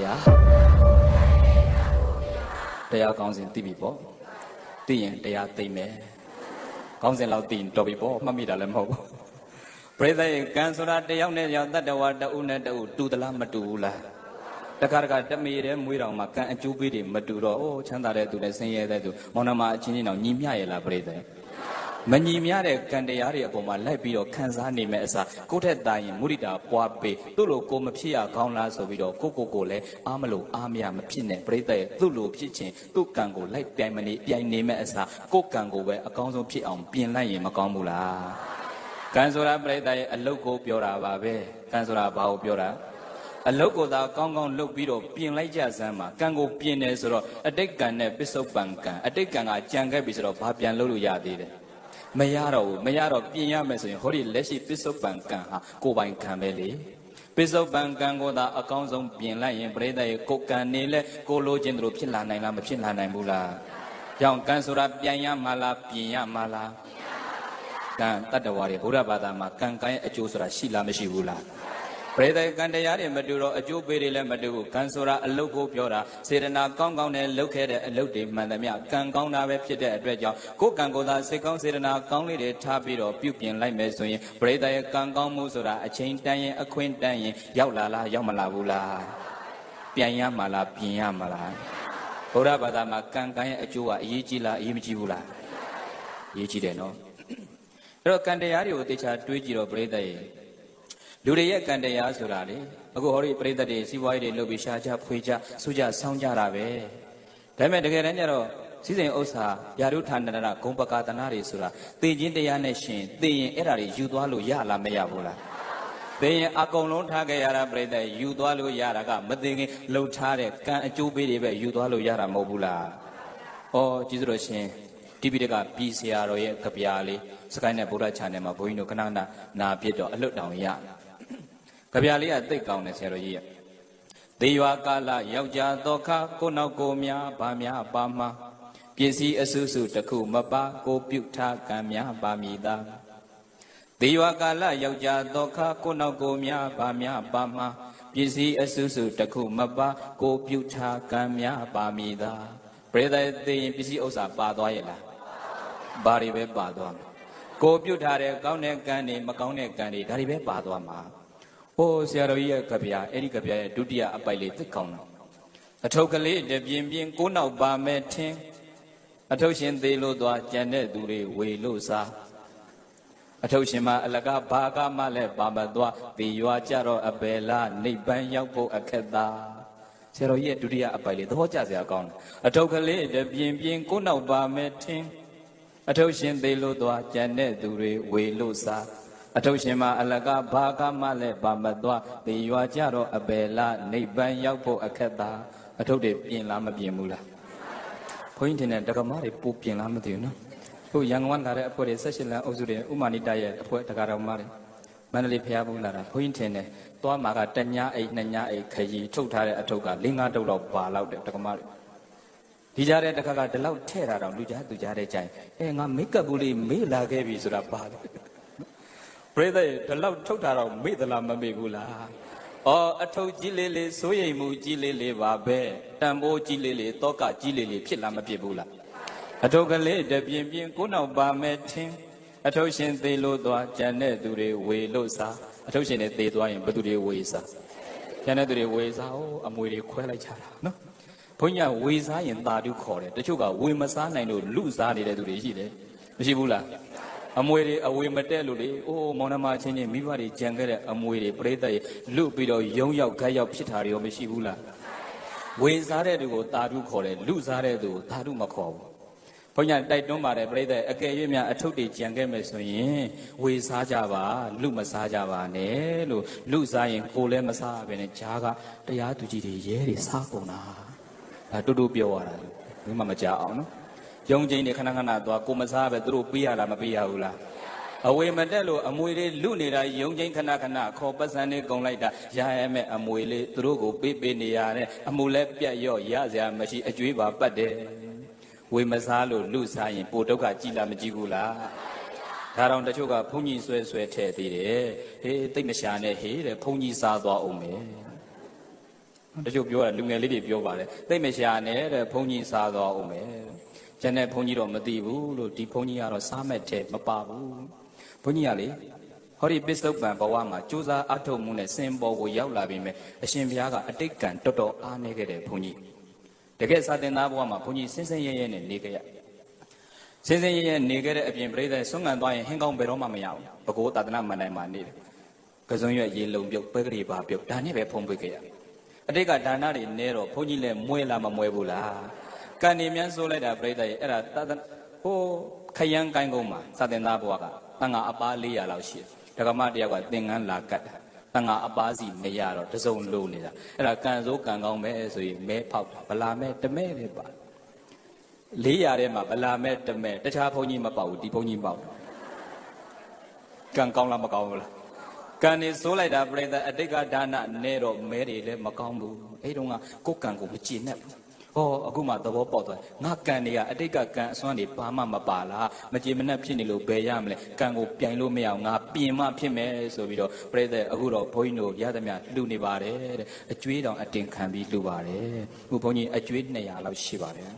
ဗျာတရားကောင်းစဉ်သိပြီပေါ့သိရင်တရားသိမယ်ကောင်းစဉ်လောက်သိရင်တော်ပြီပေါ့မှတ်မိတာလည်းမဟုတ်ဘူးပရိသတ်ကံဆိုတာတယောက်နဲ့ယောက်တတ္တဝါတဦးနဲ့တဦးတူသလားမတူဘူးလားတခါတခါတမေတဲ့မွေးတော်မှာကံအကျိုးပေးတွေမတူတော့အိုးချမ်းသာတဲ့သူနဲ့ဆင်းရဲတဲ့သူမောင်နှမအချင်းချင်းတော့ညီမျှရဲ့လားပရိသတ်မညီမျှတဲ့ကံတရားတွေအပေါ်မှာလိုက်ပြီးတော့ခံစားနေမဲ့အစားကိုယ့်ထက်သာရင်မုဒိတာပွားပေးသူ့လိုကိုမဖြစ်ရကောင်းလားဆိုပြီးတော့ကိုလည်းအားမလို့အားမရမဖြစ်နဲ့ပရိသတ်သူ့လိုဖြစ်ခြင်းသူ့ကံကိုလိုက်ပြိုင်မနေပြိုင်နေမဲ့အစားကိုယ့်ကံကိုပဲအကောင်းဆုံးဖြစ်အောင်ပြင်လိုက်ရင်မကောင်းဘူးလားကံဆိုတာပရိသတ်ရဲ့အလုတ်ကိုပြောတာပါပဲကံဆိုတာဘာကိုပြောတာအလုတ်ကိုသာကောင်းကောင်းလုပ်ပြီးတော့ပြင်လိုက်ကြစမ်းမှာကံကိုပြင်တယ်ဆိုတော့အတိတ်ကံနဲ့ပစ္စုပန်ကံအတိတ်ကံကကြံခဲ့ပြီဆိုတော့ဘာပြန်လုပ်လို့ရသေးတယ်မရတော့ဘူးမရတော့ပြင်ရမယ်ဆိုရင်ဟောဒီလက်ရှိပစ္စုပန်ကံဟာကိုယ်ပိုင်ကံပဲလေပစ္စုပန်ကံကိုသာအကောင်းဆုံးပြင်လိုက်ရင်ပရိသတ်ရဲ့ကိုယ်ကံနေလဲကိုလိုချင်တို့ဖြစ်လာနိုင်လားမဖြစ်လာနိုင်ဘူးလားကြောင့်ကံဆိုတာပြန်ရမှာလားပြင်ရမှာလားကံတတ္တဝါတွေဗုဒ္ဓဘာသာမှာကံရဲ့အကျိုးဆိုတာရှိလားမရှိဘူးလားပရိသတ်ကံတရားတွေမတူတော့အကျိုးပေးတွေလည်းမတူဘူးကံဆိုတာအလုတ်ကိုပြောတာစေတနာကောင်းကောင်းနဲ့လုပ်ခဲ့တဲ့အလုတ်တွေမှန်သမျှကံကောင်းတာပဲဖြစ်တဲ့အတွက်ကြောင့်ကိုယ်ကံကိုယ်သာစိတ်ကောင်းစေတနာကောင်းလေးတွေထားပြီးတော့ပြုပြင်လိုက်မယ်ဆိုရင်ပရိသတ်ရဲ့ကံကောင်းမှုဆိုတာအချိန်တန်ရင်အခွင့်တန်ရင်ရောက်လာလားရောက်မလာဘူးလားပြန်ရမှာလားပြင်ရမှာလားဗုဒ္ဓဘာသာမှာကံရဲ့အကျိုးကအရေးကြီးလားအရေးမကြီးဘူးလားအရေးကြီးတယ်နော်အဲ့တော့ကံတရားတွေကိုသေချာတွေးကြည့်တော့ပရိသတ်ရဲ့လူတွေရဲ့ကံတရားဆိုတာလေအခုဟောဒီပရိသတ်တွေစီးပွားရေးတွေလုပ်ပြီးရှားကြဖွေးကြဆူကြဆောင်းကြတာပဲဒါပေမဲ့တကယ်တမ်းကျတော့စည်းစိမ်ဥစ္စာယာရုဌာနတဂုံပကာသနာတွေဆိုတာသိခြင်းတရားနဲ့ရှင်သိရင်အဲ့ဒါတွေယူသွားလို့ရလားမရဘူးလားသိရင်အကုန်လုံးထားခဲ့ရတာပရိသတ်ယူသွားလို့ရတာကမသိခင်လှုပ်ထားတဲ့ကံအကျိုးပေးတွေပဲယူသွားလို့ရတာမဟုတ်ဘူးလားဩကျေးဇူးတော်ရှင်တိပိဋကပြည်ဆရာတော်ရဲ့ကဗျာလေးစကိုင်းနဲ့ဗုဒ္ဓ channel မှာဘုန်းကြီးတို့ခဏနာပြစ်တော့အလွတ်တောင်ရကဗျာလေးကသိတ်ကောင်းတယ်ဆရာတော်ကြီးရဲ့သေရွာကာလယောက်ျားတော်ခါကိုနောက်ကိုများဗာများပါမှာပစ္စည်းအစုစုတစ်ခုမပါကိုပြုထားကံများပါမိသားသေရွာကာလယောက်ျားတော်ခါကိုနောက်ကိုများဗာများပါမှာပစ္စည်းအစုစုတစ်ခုမပါကိုပြုထားကံများပါမိသားပရိသတ်သိရင်ပစ္စည်းဥစ္စာပါသွားရဲ့လားဘာတွေပဲပါသွားမှာကိုပြုထားတဲ့ကောင်းတဲ့ကံတွေမကောင်းတဲ့ကံတွေဒါတွေပဲပါသွားမှာဟိုဆရာတော်ကြီးရဲ့ကဗျာအဲ့ဒီကဗျာရဲ့ဒုတိယအပိုက်လေးသိကောင်းတော့အထုပ်ကလေးတပြင်းပြင်းကိုနောက်ပါမဲ့ထင်းအထုပ်ရှင်သေးလို့သွားကြံတဲ့သူတွေဝေလို့စားအထုပ်ရှင်မှာအလကားဘာကမှလည်းပါမသွားတေရွာကြတော့အပယ်လားနိဗ္ဗာန်ရောက်ဖို့အခက်သားဆရာတော်ကြီးရဲ့ဒုတိယအပိုက်လေးသဘောကျစရာကောင်းတယ်အထုပ်ကလေးတပြင်းပြင်းကိုနောက်ပါမဲ့ထင်းအထုပ်ရှင်သေးလို့သွားကြံတဲ့သူတွေဝေလို့စားအထုပ်ရှင်မှာအလကားဘာကမှလည်းပါမသွားတေရွာကြတော့အပယ်လားနိဗ္ဗာန်ရောက်ဖို့အခက်သားအထုပ်တွေပြင်လားမပြင်ဘူးလားဘုန်းကြီးတင်တဲ့ဒကမတွေပို့ပြင်လားမသိဘူးနော်ခုရန်ကုန်ကလာတဲ့အဖွဲ့တွေ16လမ်းအုပ်စုတွေဥမာနိတရဲ့အဖွဲ့ဒကာတော်မတွေမန္တလေးဖျားဘူးလာတာဘုန်းကြီးတင်တယ်သွားမှာကတညအိတ်နှစ်ညအိတ်ခရီးထုတ်ထားတဲ့အထုပ်က4-5တုပ်တော့ပါလောက်တယ်ဒကမတွေဒီကြားတဲ့တခါကဒီလောက်ထဲ့တာတော့လူကြားသူကြားတဲ့ကြိုင်ငါမိတ်ကပ်ဘူးလေးမေ့လာခဲ့ပြီဆိုတာပါတယ်ပရိသတ်ဒီလောက်ထုတ်တာတော့မေ့သလားမမေ့ဘူးလားအထုပ်ကြီးလေးလေးစိုးရိမ်မှုကြီးလေးလေးပါပဲတန်ဖိုးကြီးလေးလေးတောကကြီးလေးလေးဖြစ်လားမဖြစ်ဘူးလားအထုပ်ကလေးတပြင်းပြင်းကိုနောက်ပါမဲ့ထင်းအထုပ်ရှင်သေးလို့သွားကြံတဲ့သူတွေဝေလို့စားအထုပ်ရှင်တွေသေသွားရင်ဘယ်သူတွေဝေစားကြံတဲ့သူတွေဝေစားအမွေတွေခွဲလိုက်ကြတာနော်ဘုန်းကြီးကဝေစားရင်သာဓုခေါ်တယ်တချို့ကဝေမစားနိုင်လို့လူစားနေတဲ့သူတွေရှိတယ်မရှိဘူးလားအမွေတွေအဝေမတက်လို့လေမောင်နှမချင်းချင်းမိဘတွေကြံခဲ့တဲ့အမွေတွေပြိတ္တရေလွတ်ပြီးတော့ယုံရောက်ခက်ရောက်ဖြစ်တာတွေရောမရှိဘူးလားဝေစားတဲ့သူကိုသာဓုခေါ်တယ်လူစားတဲ့သူကိုသာဓုမခေါ်ဘူးဘုန်းကြီးတိုက်တွန်းပါတယ်ပြိတ္တအကယ်၍များအထုပ်တွေကြံခဲ့မယ်ဆိုရင်ဝေစားကြပါလူမစားကြပါနဲ့လို့လူစားရင်ကိုလည်းမစားဘဲနဲ့ဂျားကတရားသူကြီးတွေရဲတွေစားကုန်တာဒါတူတူပြောရတာဘယ်မှမကြောက်အောင်နော်ယုံကြည်နေခဏခဏသွားကိုမစားပဲသူတို့ပေးရတာမပေးရဘူးလားအဝေမတက်လို့အမွေတွေလူနေတာယုံကြည်ခဏခဏခေါ်ပတ်စံနေကုန်လိုက်တာရရမဲ့အမွေလေးသူတို့ကိုပေးနေရတဲ့အမှုလဲပြတ်ရော့ရစရာမရှိအကျွေးပါပတ်တယ်ဝေမစားလို့လူစားရင်ပိုဒုက္ခကြည်လားမကြည်ဘူးလားဒါတော့တချို့ကဘုန်းကြီးဆွဲထည့်သေးတယ်ဟေးတိတ်မရှာနဲ့ဟေးတဲ့ဘုန်းကြီးစားသွားအောင်မယ် တချို့ပြောတာလူငယ်လေးတွေပြောပါတယ်သိမရှာနဲ့တဲ့ဘုန်းကြီးစားသွားအောင်မယ်ကျန်တဲ့ဘုန်းကြီးတော့မသိဘူးလို့ဒီဘုန်းကြီးကတော့စားမဲ့တဲ့မပါဘူးဘုန်းကြီးကလေဟောဒီပစ္စုပန်ဘဝမှာကြိုးစားအထောက်မှုနဲ့စင်ပေါ်ကိုရောက်လာပြီမဲ့အရှင်ဘုရားကအတိတ်ကံတော်တော်အားနေခဲ့တဲ့ဘုန်းကြီးတကယ်စာသင်သားဘဝမှာဘုန်းကြီးစင်းစင်းရဲရဲနဲ့နေခဲ့ရစင်းစင်းရဲရဲနေခဲ့တဲ့အပြင်ပြိဿဆွမ်းငံသွားရင်ဟင်းကောင်းဘယ်တော့မှမရဘူးဘကိုးသာသနာမန်တိုင်းမှာနေတယ်ကစုံရွက်ရေလုံပြုတ်ပဲကလေးပါပြုတ်ဒါနဲ့ပဲဖုံးပွေခဲ့ရအတိတ်ကဒါနတွေနဲတော့ဘုန်းကြီးလည်းမွဲလားမမွဲဘူးလားကံနေမြန်းဆိုးလိုက်တာပြိဿရဲ့အဲ့ဒါဟိုခရမ်းကိုင်းကုန်းမှာစာသင်သားဘဝကတန်ဃာအပါ400လောက်ရှိတယ်ဒကမတယောက်ကသင်္ကန်းလာကတ်တာတန်ဃာအပါစီမရတော့တစုံလို့နေတာအဲ့ဒါကံစိုးကံကောင်းပဲဆိုရင်မဲဖောက်ဗလာမဲတမဲပဲပါ400ထဲမှာဗလာမဲတမဲတခြားဘုန်းကြီးမပေါက်ဘူးဒီဘုန်းကြီးပေါက်ကံကောင်းလားမကောင်းဘူးလားကံနေစိုးလိုက်တာပြိဿအတိတ်ကဒါနနဲတော့မဲတွေလည်းမကောင်းဘူးအဲ့တုန်းကကိုယ်ကံကိုမကြည်နဲ့ဘူးဟောအခုမှသဘောပေါက်သွားငါကံတွေကအတိတ်ကကံအစွမ်းတွေဘာမှမပါလားမကြည်မနှက်ဖြစ်နေလို့ဘယ်ရမလဲကံကိုပြိုင်လို့မရအောင်ငါပြင်မှဖြစ်မယ်ဆိုပြီးတော့ပြိဿအခုတော့ဘုန်းကြီးတို့ရသမျှလှူနေပါတယ်တဲ့အကျွေးတောင်အတင်ခံပြီးလှူပါတယ်အခုဘုန်းကြီးအကျွေး200လောက်ရှိပါတယ်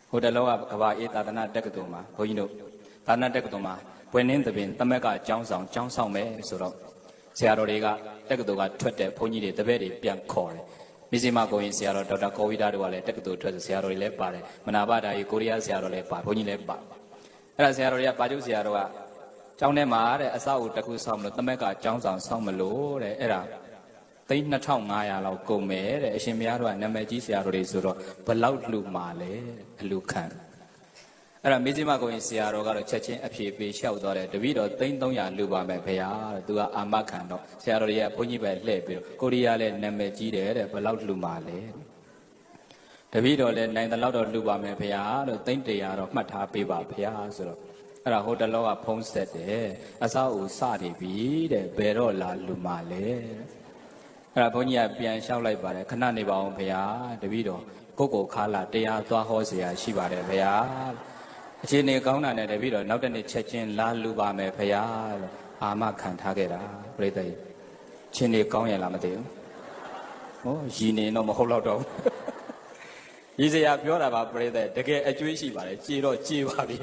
ဟိုတလောကကဘာအေးသာသနာတက္ကသိုလ်မှာဘုန်းကြီးတို့သာသနာတက္ကသိုလ်မှာဘွယ်နှင်းသဘင်တမက်ကကျောင်းဆောင်မယ်ဆိုတော့ဆရာတော်တွေကတက္ကသိုလ်ကထွက်တဲ့ဘုန်းကြီးတွေတပည့်တွေပြန်ခေါ်တယ်မြစီမကိုရင်ဆရာတော်ဒေါက်တာကောဝိဒါတို့ကလည်းတက္ကသိုလ်ထွက်ဆရာတော်တွေလည်းပါတယ်မနာပဒါကြီးကိုရီးယားဆရာတော်လည်းပါဘုန်းကြီးလည်းပါအဲ့ဒါဆရာတော်တွေကပါကျုပ်ဆရာတော်ကကျောင်းထဲမှာတဲ့အဆောက်အဦတစ်ခုဆောက်မလို့တမက်ကကျောင်းဆောင်ဆောက်မလို့တဲ့အဲ့ဒါ3500လောက်ကုန်မယ်တဲ့အရှင်ဘုရားတို့ကနာမည်ကြီးဆရာတော်တွေဆိုတော့ဘလောက်လှူမှာလဲအလှခံအဲ့ဒါမြစီမကိုရင်ဆရာတော်ကတော့ချက်ချင်းအဖြေပေးလျှောက်သွားတယ်တပည့်တော်300လှူပါမယ်ဖေဟာတဲ့သူကအာမခံတော့ဆရာတော်ရဲ့ဘုန်းကြီးပဲလှည့်ပြီးတော့ကိုရီးယားလည်းနာမည်ကြီးတယ်တဲ့ဘလောက်လှူမှာလဲတပည့်တော်လည်းနိုင်တဲ့လောက်တော့လှူပါမယ်ဖေဟာလို့300တော့မှတ်ထားပေးပါဖေဟာဆိုတော့အဲ့ဒါဟိုတလောကဖုံးဆက်တယ်အဆောက်အဦစနေပြီတဲ့ဘယ်တော့လာလှူမှာလဲအဲ့ဒါဘုန်းကြီးကပြန်လျှောက်လိုက်ပါတယ်ခဏနေပါအောင်ဖေဟာတပည့်တော်ကိုခါလာတရားသွားဟောเสียရှိပါတယ်ဖေဟာအခြေအနေကောင်းတာနဲ့တပည့်တော်နောက်တစ်နေ့ချက်ချင်းလာလူပါမယ်ဖရာလို့အာမခံထားခဲ့တာပြိဿကြီးချင်းနေကောင်းရင်လားမသိဘူးဟောရည်နေတော့မဟုတ်တော့ရည်စရာပြောတာပါပြိဿတကယ်အကျွေးရှိပါတယ်ကြေတော့ကြေပါပြီ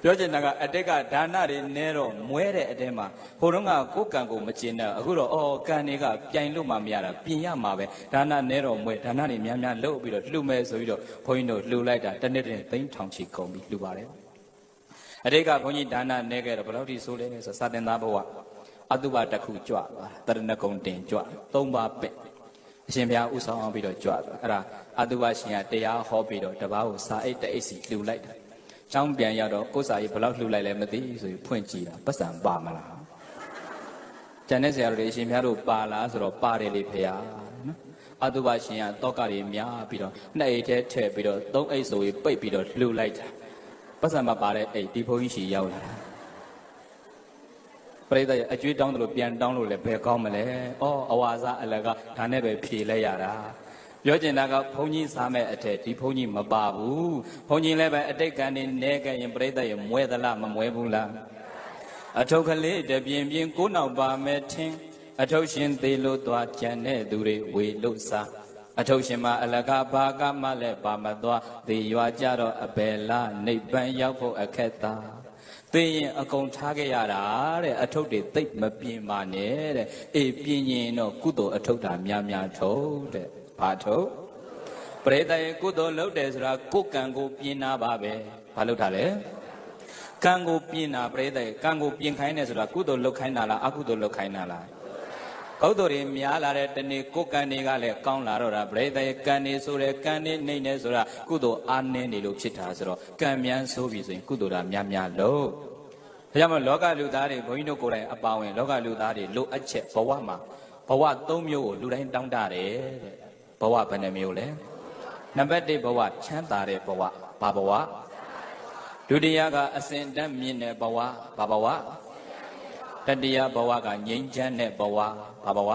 ပြောချင်တာကအတိတ်ကဒါနတွေနဲတော့မွဲတဲ့အတဲမှာဟိုတုန်းကကိုယ်ကံကိုမကျင်တော့အခုတော့ကံတွေကပြိုင်လို့မှမရတာပြင်ရမှာပဲဒါနနဲတော့မွဲဒါနတွေများများလှုပ်ပြီးတော့လှူမယ်ဆိုပြီးတော့ဘုန်းကြီးတို့လှူလိုက်တာတစ်နေ့သိန်းထောင်ချီကုန်ပြီးလှူပါတယ်အတိတ်ကဘုန်းကြီးဒါနနဲခဲ့တော့ဘယ်လောက်ထိဆိုးလဲဆိုစာသင်သားဘဝအတုပတစ်ခုကြွသွားတရဏဂုံတင်ကြွ3ပါးပဲအရှင်ဘုရားဥဆောင်အောင်ပြီးတော့ကြွသွားအဲ့ဒါအတုပရှင်ကတရားဟောပြီးတော့တပားကိုစာအိတ်တအိတ်စီလှူလိုက်တာကျောင်းပြန်ရောက်တော့ကိုယ်စာရေးဘယ်လောက်လှူလိုက်လဲမသိဆိုပြီးဖွင့်ကြည့်တာပတ်စံပါမလားကျန်တဲ့ဆရာတော်တွေအရှင်ဘုရားတို့ပါလားဆိုတော့ပါတယ်လေဖေဟာနော်အတုပရှင်ကတောကတွေများပြီးတော့2အိတ်ထဲထည့်ပြီးတော့3အိတ်ဆိုပြီးပိတ်ပြီးတော့လှူလိုက်တာပတ်စံမပါတဲ့အိတ်ဒီဘုန်းကြီးရှိရောက်လာတာပရိသတ်ရဲ့အကျွေးတောင်းတယ်လို့ပြန်တောင်းလို့လည်းဘယ်ကောင်းမလဲအဝါစားအလကဒါနဲ့ပဲဖြေလိုက်ရတာပြောချင်တာကဘုန်းကြီးစားမဲ့အထက်ဒီဘုန်းကြီးမပါဘူးဘုန်းကြီးလည်းပဲအတိတ်ကံနေနေခဲ့ရင်ပြိဿရဲ့မွဲသလားမမွဲဘူးလားအထုပ်ကလေးတပြင်းပြင်းကိုနောက်ပါမဲ့ထင်းအထုပ်ရှင်သေးလို့သွားကြံတဲ့သူတွေဝေလို့စားအထုပ်ရှင်မအလကဘာကမှလည်းပါမသွားသေရွာကြတော့အဘယ်လားနိဗ္ဗာန်ရောက်ဖို့အခက်သားသိရင်အကုန်ထားခဲ့ရတာတဲ့အထုပ်တွေသိပ်မပြင်းပါနဲ့တဲ့အေးပြင်းရင်တော့ကုသိုလ်အထုပ်တာများများထုတ်တဲ့ဘာထုတ်ပရိသတ်ရဲ့ကုသိုလ်လုပ်တယ်ဆိုတာကိုယ်ကံကိုပြင်းတာပါပဲဘာလုပ်တာလဲကံကိုပြင်းတာပရိသတ်ရဲ့ကံကိုပြင်းခိုင်းတယ်ဆိုတာကုသိုလ်လုပ်ခိုင်းတာလားအကုသိုလ်လုပ်ခိုင်းတာလားကုသိုလ်တွေများလာတဲ့တနေ့ကိုယ်ကံတွေကလည်းကောင်းလာတော့တာပရိသတ်ရဲ့ကံနေဆိုတဲ့ကံနေနှိမ့်နေဆိုတာကုသိုလ်အားနည်းနေလို့ဖြစ်တာဆိုတော့ကံမြန်ဆိုးပြီဆိုရင်ကုသိုလ်တာများများလုပ်ဒါကြောင့်မို့လောကလူသားတွေဘုန်းကြီးတို့ကိုယ်တိုင်အပါဝင်လောကလူသားတွေလိုအပ်ချက်ဘဝမှာဘဝ3မျိုးကိုလူတိုင်းတောင်းတတယ်တဲ့ဘဝဘယ်နှမျိုးလဲနံပါတ်1ဘဝချမ်းသာတဲ့ဘဝဘာဘဝဒုတိယကအစဉ်တန်းမြင့်တဲ့ဘဝဘာဘဝတတိယဘဝကငြိမ်းချမ်းတဲ့ဘဝဘာဘဝ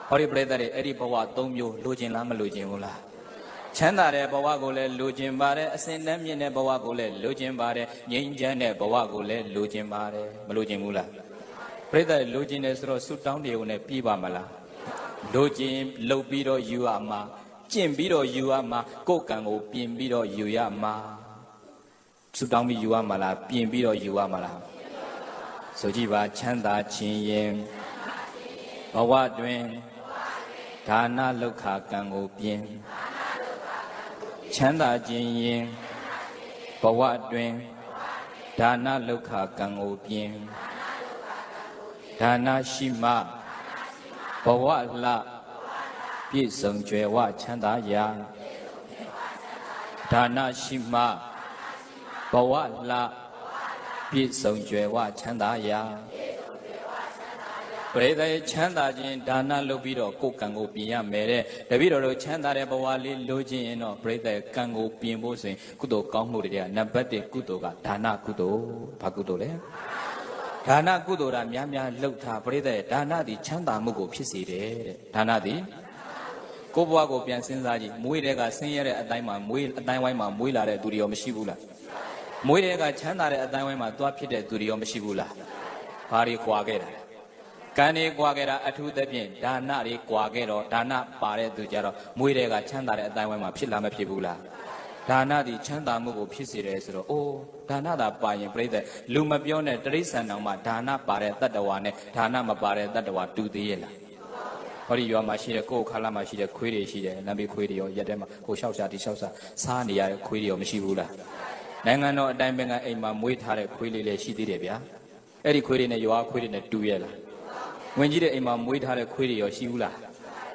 ဟောဒီပြိတ္တတွေအဲ့ဒီဘဝ3မျိုးလိုချင်လားမလိုချင်ဘူးလားချမ်းသာတဲ့ဘဝကိုလည်းလိုချင်ပါတယ်အစဉ်တန်းမြင့်တဲ့ဘဝကိုလည်းလိုချင်ပါတယ်ငြိမ်းချမ်းတဲ့ဘဝကိုလည်းလိုချင်ပါတယ်မလိုချင်ဘူးလားပြိတ္တလိုချင်တယ်ဆိုတော့ဆုတောင်းတွေကိုလည်းပြီးပါမလား လိုချင်လှုပ်ပြီးတော့ယူရမှာကျင့်ပြီးတော့ယူရမှာကိုယ်ကံကိုပြင်ပြီးတော့ယူရမှာဆုတောင်းပြီးယူရမှာလားပြင်ပြီးတော့ယူရမှာလားဆိုကြည့်ပါချမ်းသာခြင်းရင်ဘဝတွင်ဒါနလုက္ခကံကိုပြင်ချမ်းသာခြင်းရင်ဘဝတွင်ဒါနလုက္ခကံကိုပြင်ဒါနရှိမှဘဝလှပြည့်စုံကြွယ်ဝချမ်းသာရာဒါနရှိမှဘဝလှပြည့်စုံကြွယ်ဝချမ်းသာရာပရိသေချမ်းသာခြင်းဒါနလုပ်ပြီးတော့ကိုယ်ကံကိုပြင်ရမယ်တဲ့တပည့်တော်တို့ချမ်းသာတဲ့ဘဝလေးလိုချင်ရင်တော့ပရိသေကံကိုပြင်ဖို့ဆိုရင်ကုသိုလ်ကောင်းမှုတွေကနံပါတ်1ကုသိုလ်ကဒါနကုသိုလ်ဘာကုသိုလ်လဲဒါနကုသိုလ်တာများများလှုပ်ထားပရိသေဒါနသည်ချမ်းသာမှုကိုဖြစ်စေတယ်တဲ့ဒါနသည်ကိုယ်ဘဝကိုပြန်စဉ်းစားကြည့်မွေးတဲ့ကဆင်းရဲတဲ့အတိုင်းမှာမွေးအတိုင်းဝိုင်းမှာမွေးလာတဲ့သူတွေရောမရှိဘူးလားမွေးတဲ့ကချမ်းသာတဲ့အတိုင်းဝိုင်းမှာသွားဖြစ်တဲ့သူတွေရောမရှိဘူးလားဘာတွေကြွာခဲ့တာကံတွေကြွာခဲ့တာအထူးသဖြင့်ဒါနတွေကြွာခဲ့တော့ဒါနပါတဲ့သူကြတော့မွေးတဲ့ကချမ်းသာတဲ့အတိုင်းဝိုင်းမှာဖြစ်လာမဖြစ်ဘူးလားဒါနသည်ချမ်းသာမှုကိုဖြစ်စေတယ်ဆိုတော့အိုးဒါနသာပါရင်ပြိဿလူမပြောနဲ့တရိစ္ဆာန်တော်မှာဒါနပါတဲ့တတ္တဝါနဲ့ဒါနမပါတဲ့တတ္တဝါတူသေးရဲ့လားဟောဒီရွာမှာရှိတဲ့ကိုယ်ခါလာမှာရှိတဲ့ခွေးတွေရှိတယ်နံပါတ်ခွေးတွေရောရက်ထဲမှာဟိုလျှောက်စားဒီလျှောက်စားစားနေရတဲ့ခွေးတွေရောမရှိဘူးလားနိုင်ငံတော်အတိုင်းပင်ကအိမ်မှာမွေးထားတဲ့ခွေးလေးလည်းရှိသေးတယ်ဗျာအဲ့ဒီခွေးတွေနဲ့ရွာခွေးတွေနဲ့တူရဲ့လားဝင်ကြီးတဲ့အိမ်မှာမွေးထားတဲ့ခွေးတွေရောရှိဘူးလား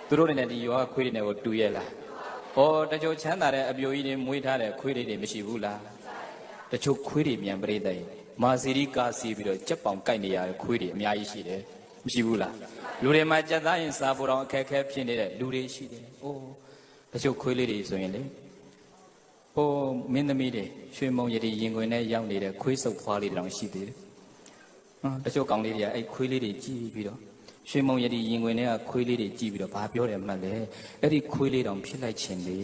သူတို့နဲ့ဒီရွာခွေးတွေနဲ့ကိုတူရဲ့လားဩတချို့ချမ်းသာတဲ့အပြိုကြီးတွေမွေးထားတဲ့ခွေးတွေမရှိဘူးလားတချို့ခွေးတွေမြန်ပြိတဲ့မာစီရီကာစီပြီးတော့ကြက်ပေါင်ကိုက်နေရတဲ့ခွေးတွေအများကြီးရှိတယ်မရှိဘူးလားလူတွေမှာကြက်သားရင်စားဖို့တော့အခက်အခဲဖြစ်နေတဲ့လူတွေရှိတယ်။အိုးတချို့ခွေးလေးတွေဆိုရင်လေဟိုမင်းသမီးတွေရွှေမုံရည်ရင်ခွင်ထဲရောက်နေတဲ့ခွေးစုပ်ဖွားလေးတောင်ရှိသေးတယ်။တချို့ကောင်လေးတွေကအဲ့ခွေးလေးတွေကြည့်ပြီးတော့ရွှေမုံရည်ရင်ခွင်ထဲကခွေးလေးတွေကြည့်ပြီးတော့ဘာပြောတယ်မှတ်လဲအဲ့ဒီခွေးလေးတောင်ဖြစ်လိုက်ခြင်းလေ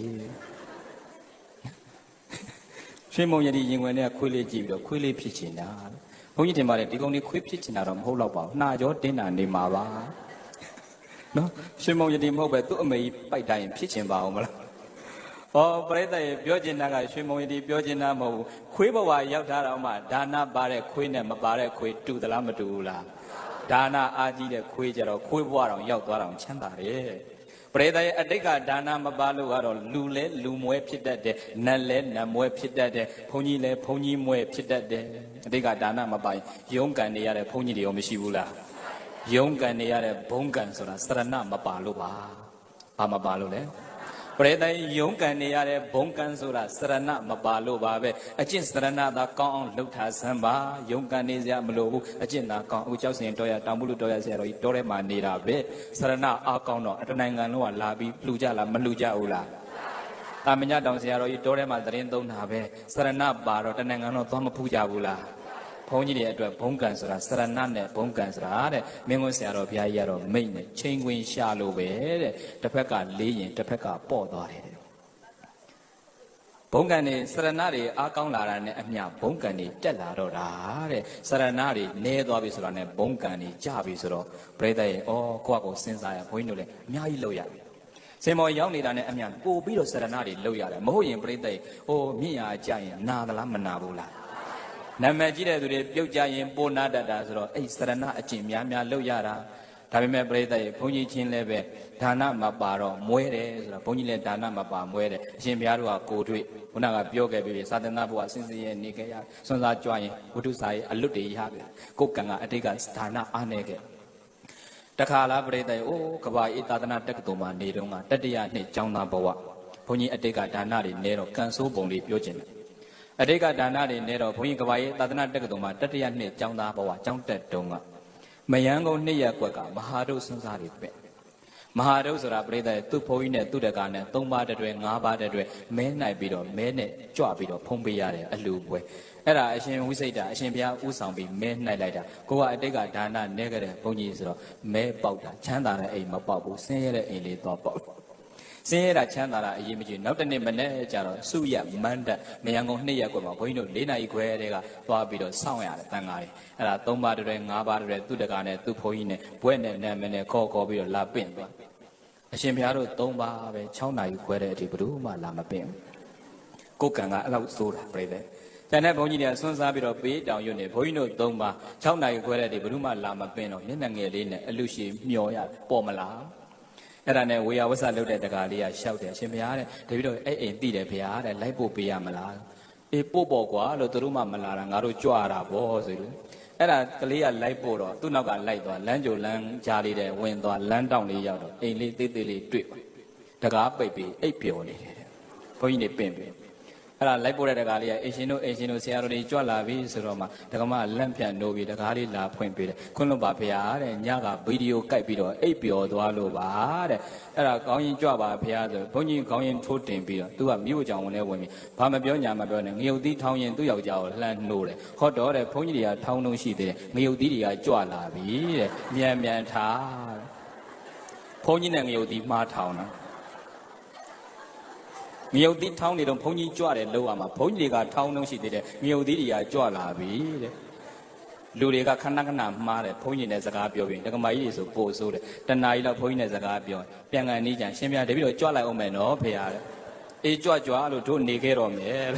ရွှေမုံရည်ရင်ခွင်ထဲကခွေးလေးကြည့်ပြီးတော့ခွေးလေးဖြစ်ခြင်းတာဘုန်းကြီးတင်ပါတယ်ဒီကောင်လေးခွေးဖြစ်ချင်တာတော့မဟုတ်တော့ပါဘူးနှာကြောတင်းတာနေမှာပါနော်ရွှေမုံရည်မဟုတ်ပဲသူ့အမေကြီးပိုက်တိုင်းဖြစ်ချင်ပါအောင်မလားဟောပရိသတ်ပြောချင်တာကရွှေမုံရည်ပြောချင်တာမဟုတ်ဘူးခွေးဘဝရောက်ထားတော့မှဒါနပါတဲ့ခွေးနဲ့မပါတဲ့ခွေးတူသလားမတူဘူးလားဒါနအာကြီးတဲ့ခွေးကြတော့ခွေးဘဝတော့ရောက်သွားတော့ချမ်းသာတယ်ပရိသတ်ရဲ့အတိတ်ကဒါနမပါလို့ကတော့လူလဲလူမွဲဖြစ်တတ်တယ်နတ်လဲနတ်မွဲဖြစ်တတ်တယ်ဘုန်းကြီးလဲဘုန်းကြီးမွဲဖြစ်တတ်တယ်အတိတ်ကဒါနမပါရင်ရုံးကန်နေရတဲ့ဘုန်းကြီးတွေရောမရှိဘူးလားရုံးကန်နေရတဲ့ဘုံကံဆိုတာစရဏမပါလို့ပါဘာမပါလို့လဲပရိသတ်ရုံးကန်နေရတဲ့ဘုံကံဆိုတာစရဏမပါလို့ပါပဲအကျင့်စရဏသာကောင်းအောင်လှုပ်ထားစမ်းပါရုံးကန်နေစရာမလိုဘူးအကျင့်သာကောင်းအခုကြောက်စင်တော်ရတောင်ပုလူတော်ရဆရာတော်ကြီးတော်ထဲမှာနေတာပဲစရဏအားကောင်းတော့အတနိုင်ငံလုံးကလာပြီးလှူကြလားမလှူကြဘူးလားတာမညတောင်ဆရာတော်ကြီးတော်ထဲမှာသတင်းသုံးတာပဲစရဏပါတော့တနိုင်ငံလုံးသွားမဖူးကြဘူးလားဘုန်းကြီးတွေအတွက်ဘုံကံဆိုတာစရဏနဲ့ဘုံကံဆိုတာတဲ့မင်းကွန်းဆရာတော်ဘုရားကြီးကတော့မိတ်နဲ့ချိန်ခွင်ရှာလို့ပဲတဲ့တစ်ဖက်ကလေးရင်တစ်ဖက်ကပေါ့သွားတယ်ဘုံကံနေစရဏတွေအားကောင်းလာတာနဲ့အမျှဘုံကံတွေတက်လာတော့တာတဲ့စရဏတွေနဲသွားပြီဆိုတာနဲ့ဘုံကံတွေကြပြီဆိုတော့ပြိဿရဲ့ဩကိုယ့်ကိုစဉ်းစားရဘုန်းကြီးတို့လည်းအများကြီးလုပ်ရတယ်စင်မော်ရောက်နေတာနဲ့အမျှပို့ပြီးတော့စရဏတွေလုပ်ရတယ်မဟုတ်ရင်ပြိဿရဲ့ဩမြင့်ရာကြရင်နာသလားမနာဘူးလားနာမည်ကြီးတဲ့သူတွေပြုတ်ကြရင်ပိုနာတတ်တာဆိုတော့အဲ့စရဏအကျင့်များများလုပ်ရတာဒါပေမဲ့ပြိဿရဲ့ဘုန်းကြီးချင်းလည်းပဲဒါနမပါတော့မွဲတယ်ဆိုတော့ဘုန်းကြီးလည်းဒါနမပါမွဲတယ်အရှင်ဘုရားတို့ကကိုတွေ့ခုနကပြောခဲ့ပြီသာသနာ့ဘုရားစင်စင်ရဲ့နေခဲ့ရစွန့်စားကြွရင်ဝိတုစာရဲ့အလွတ်တွေရပြီကိုကံကအတိတ်ကဒါနအားနေခဲ့တခါလားပြိဿရဲ့အိုးကဘာဤသာသနာတက္ကသိုလ်မှာနေတော့ကတတိယနှစ်ကျောင်းသားဘဝဘုန်းကြီးအတိတ်ကဒါနတွေနေတော့ကံဆိုးပုံလေးပြောခြင်းတယ်အတိတ်ကဒါနတွေနဲ့တော့ဘုန်းကြီးကဘာရဲ့သာသနာတက္ကသိုလ်မှာတတိယနှစ်ကျောင်းသားဘဝကျောင်းတက်တုန်းကမယန်းကုန်းနှစ်ရက်ကွက်ကမဟာဒုစွန်းစားတွေပဲမဟာဒုဆိုတာပြိဿရဲ့သူ့ဘုန်းကြီးနဲ့သူ့တကာနဲ့3ပါးတည်း5ပါးတည်းမဲနိုင်ပြီးတော့မဲနဲ့ကြွပြီးတော့ဖုံးပေးရတယ်အလှပွဲအဲ့ဒါအရှင်ဝိစိတ်တာအရှင်ဘုရားဥဆောင်ပြီးမဲနှိုက်လိုက်တာကိုကအတိတ်ကဒါနနဲ့ခဲ့တဲ့ဘုန်းကြီးဆိုတော့မဲပေါက်တာချမ်းသာတဲ့အိမ်မပေါက်ဘူးဆင်းရဲတဲ့အိမ်လေးတော့ပေါက်စင်းရတာချမ်းသာတာအရေးမကြီးနောက်တစ်နေ့မနေ့ကျတော့စုရမန်းတက်မယံကုန်း2ရက်ကွယ်မှာဘုန်းကြီးတို့4နာရီခွဲတည်းကသွားပြီးတော့စောင့်ရတယ်တန်ကားတွေအဲ့ဒါ3ပါးတည်း5ပါးတည်းသူ့တကာနဲ့သူ့ဘုန်းကြီးနဲ့ဘွဲ့နဲ့နာမည်နဲ့ခေါ်ပြီးတော့လာပင့်သွား အရှင်ဘုရားတို့3ပါးပဲ6နာရီခွဲတဲ့အထိဘယ်သူမှလာမပင်ကိုယ်ကံကအဲ့လောက်စိုးတာပြိတ္တတန်တဲ့ဘုန်းကြီးတွေကဆွမ်းစားပြီးတော့ပေးတောင်ရွတ်နေဘုန်းကြီးတို့3ပါး6နာရီခွဲတဲ့အထိဘယ်သူမှလာမပင်တော့မျက်နှာငယ်လေးနဲ့အလူရှိမျောရပေါ်မလားအဲ့ဒါနဲ့ဝေယဝဆလုပ်တဲ့တကားလေးကရှောက်တယ်အရှင်ဘုရားတဲ့တပည့်တော်အဲ့အိမ်သိတယ်ဘုရားတဲ့လိုက်ပို့ပေးရမလားအေးပို့ပေါ့ကွာလို့သူတို့မှမလာတာငါတို့ကြွရတာပေါ့ဆိုလို့အဲ့ဒါကလေးကလိုက်ပို့တော့သူ့နောက်ကလိုက်သွားလမ်းကြိုလမ်းကြားလေးတဲ့ဝင်သွားလမ်းတောင်လေးရောက်တော့အိမ်လေးသေးသေးလေးတွေ့တကားပိတ်ပြီးအိပ်ပျော်နေတယ်ဘုန်းကြီးနေပင့်ပြီအဲ့ဒါလိုက်ပို့တဲ့တကားလေးကအိမ်ရှင်တို့ဆရာတော်တွေကြွလာပြီဆိုတော့မှတက္ကမလန့်ပြန်နိုးပြီးတကားလေးလာဖွင့်ပေးတယ်ခွန်းလို့ပါဖေဟာတဲ့ညကဗီဒီယိုကိုက်ပြီးတော့အိပ်ပျော်သွားလို့ပါတဲ့အဲ့ဒါကောင်းရင်ကြွပါဖေဟာဆိုဘုန်းကြီးကောင်းရင်ထိုးတင်ပြီးတော့သူကမြို့ကြောင်ဝင်လဲဝင်ပြီးဘာမပြောညာမပြောနဲ့ငရုတ်သီးထောင်းရင်သူ့ယောက်ျားကိုလှမ်းနှိုးတယ်ဟောတော့တဲ့ဘုန်းကြီးတွေကထောင်းလုံးရှိသေးတယ်ငရုတ်သီးတွေကကြွလာပြီတဲ့မြန်ထားဘုန်းကြီးနဲ့ငရုတ်သီးမှားထောင်းတာငရုတ်သီးထောင်းနေတော့ဘုန်းကြီးကြွတယ်လို့ရမှာဘုန်းကြီးတွေကထောင်းလုံးရှိသေးတယ်ငရုတ်သီးတွေကကြွလာပြီတဲ့လူတွေကခဏမှားတယ်ဘုန်းကြီးနဲ့စကားပြောပြီးတက္ကမကြီးတွေဆိုပို့ဆိုးတယ်တဏှာကြီးတော့ဘုန်းကြီးနဲ့စကားပြောပြန်ကန်နေကြရှင်ပြတပည့်တော်ကြွလိုက်အောင်မယ်နော်ဖေရတဲ့အေးကြွလို့တို့နေခဲ့တော့မယ်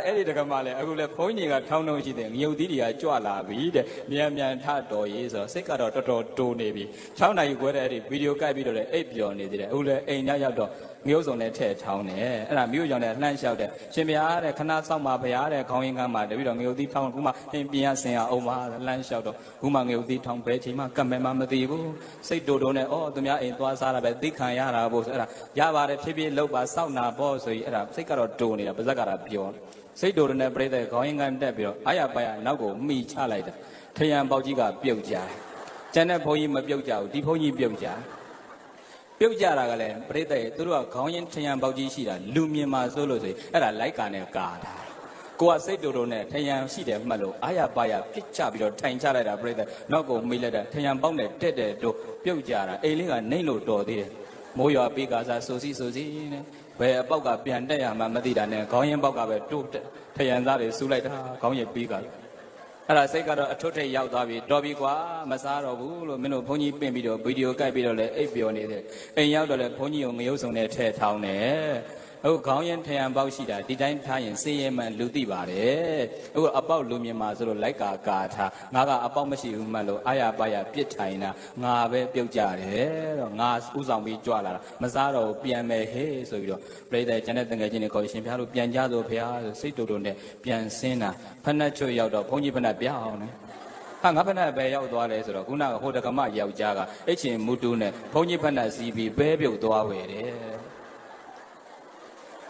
အဲ့ဒီတက္ကမလည်းအခုလည်းဘုန်းကြီးကထောင်းလုံးရှိတယ်ငရုတ်သီးတွေကကြွလာပြီတဲ့မြန်ထတော်ရေးဆိုစိတ်ကတော့တော်တော်တိုးနေပြီ6နာရီခွဲတဲ့အဲ့ဒီဗီဒီယိုကိုက်ပြီးတော့လည်းအိပ်ပျော်နေသေးတယ်အခုလည်းအိမ်ညရောက်တော့ငရုတ်စုံနဲ့ထည့်ထောင်းတယ်အဲ့ဒါမြို့ကြောင်နဲ့လှမ်းလျှောက်တယ်ရှင်ဘုရားတဲ့ခဏစောင့်ပါဘုရားတဲ့ခေါင်းရင်းကမ်းမှာတပည့်တော်ငရုတ်သီးထောင်းခုမှပြင်ရဆင်ရအောင်ပါလှမ်းလျှောက်တော့ခုမှငရုတ်သီးထောင်းပဲချိန်မှကပ်မယ်မှမသိဘူးစိတ်တိုးနဲ့အော်သူများအိမ်သွားစားတာပဲသိခံရတာပေါ့ဆိုအဲ့ဒါရပါတယ်ဖြည်းဖြည်းလောက်ပါစောင့်နာပေါ့ဆိုပြီးအဲ့ဒါစိတ်ကတော့တိုးနေတာပါဇက်ကတော့ပြောစိတ်တိုးတဲ့ပြိတ္တခေါင်းရင်းကမ်းတက်ပြီးတော့အာရပါရနောက်ကိုမိချလိုက်တာထရံပေါက်ကြီးကပြုတ်ကြကျန်တဲ့ဘုန်းကြီးမပြုတ်ကြဘူးဒီဘုန်းကြီးပြုတ်ကြတာကလည်းပြိတ္တသူတို့ကခေါင်းရင်းထရံပေါက်ကြီးရှိတာလူမြင်မှာစိုးလို့ဆိုရင်အဲ့ဒါလိုက်ကာနဲ့ကာတာကိုကစိတ်တိုးနဲ့ထရံရှိတယ်မှတ်လို့အာရပါရပြစ်ချပြီးတော့ထိုင်ချလိုက်တာပြိတ္တနောက်ကိုမိလိုက်တာထရံပေါက်နဲ့တက်တဲ့တို့ပြုတ်ကြတာအိမ်လေးကနှိမ့်လို့တော်သေးတယ်မိုးရွာပေးကာစားဆိုစီနဲ့ဘယ်အပေါက်ကပြန်တက်ရမှမသိတာနဲ့ခေါင်းရင်ပေါက်ကပဲတိုးတက်ထရံသားတွေစူးလိုက်တာခေါင်းရင်ပေးကာအဲ့ဒါစိတ်ကတော့အထွတ်ထိပ်ရောက်သွားပြီတော်ပြီကွာမစားတော့ဘူးလို့မင်းတို့ဘုန်းကြီးပင့်ပြီးတော့ဗီဒီယိုကိုက်ပြီးတော့လည်းအိပ်ပျော်နေတယ်အိမ်ရောက်တော့လည်းဘုန်းကြီးကိုငရုတ်စုံနဲ့ထည့်ထောင်းတယ်အခုခေါင်းရင်ထရံပေါက်ရှိတာဒီတိုင်းထားရင်စေးရဲမှန်လူသိပါတယ်အခုအပေါက်လူမြင်မှာဆိုလို့လိုက်ကာထားငါကအပေါက်မရှိဘူးမှလို့အာရပါရပြစ်ထိုင်တာငါပဲပြုတ်ကြတယ်တော့ငါဥဆောင်ပြီးကြွလာတာမစားတော့ပြန်မယ်ဟေးဆိုပြီးတော့ပြိတ္တကျန်တဲ့တငယ်ချင်းတွေခေါ်ရှင်ဖျားတို့ပြန်ကြဆိုဖျားဆိုစိတ်တိုးနဲ့ပြန်ဆင်းတာဖက်နှက်ချွတ်ရောက်တော့ဘုန်းကြီးဖက်နှက်ပြအောင်နော်ဟာငါဖက်နှက်ပဲရောက်သွားတယ်ဆိုတော့ခုနကဟိုတက္ကမယောက်ျားကအချင်းမူတူနဲ့ဘုန်းကြီးဖက်နှက်စီးပြီးဘဲပြုတ်သွားဝယ်တယ်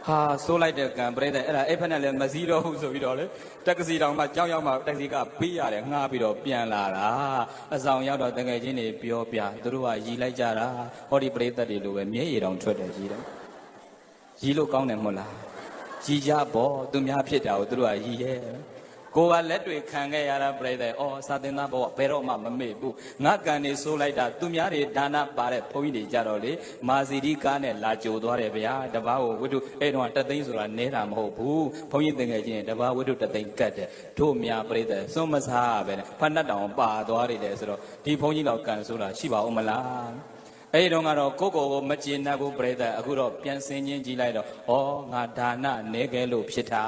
ဟာစိုးလိုက်တဲ့ကံပြိတ္တအဲ့ဒါအဲ့ဖက်နဲ့လည်းမစည်းတော့ဘူးဆိုပြီးတော့လေတက္ကစီတောင်မှကြောင်းရောက်မှတက္ကစီကပေးရတယ်ငှားပြီးတော့ပြန်လာတာအဆောင်ရောက်တော့တကယ်ချင်းတွေပြောပြသူတို့ကရီလိုက်ကြတာဟောဒီပြိတ္တတွေလိုပဲမျက်ရည်တောင်ထွက်တယ်ရီတယ်ရီလို့ကောင်းတယ်မဟုတ်လားရီကြပေါ့သူများဖြစ်တာကိုသူတို့ကရီရဲ့ကိုကလက်တွေခံခဲ့ရတာပြိတ္တအော်စာသင်သားဘောဘယ်တော့မှမမေ့ဘူးငါကံနေဆိုးလိုက်တာသူများတွေဒါနပါတဲ့ဘုန်းကြီးတွေကြတော့လေမာစီဒီကားနဲ့လာကြိုသွားတယ်ဗျာတပားကိုဝိတုအဲ့တော့တသိန်းဆိုတာနဲတာမဟုတ်ဘူးဘုန်းကြီးသင်ငယ်ချင်းတပားဝိတုတသိန်းကတ်တယ်တို့များပြိတ္တစွန့်မစားပဲနဲ့ဖတ်နှက်တောင်ပါသွားတယ်ဆိုတော့ဒီဘုန်းကြီးတော့ကံဆိုးတာရှိပါဦးမလားအဲ့ဒီတော့ကတော့ကိုမကျေနပ်ဘူးပြိတ္တအခုတော့ပြန်စင်းချင်းကြည့်လိုက်တော့ဩငါဒါနနဲခဲလို့ဖြစ်တ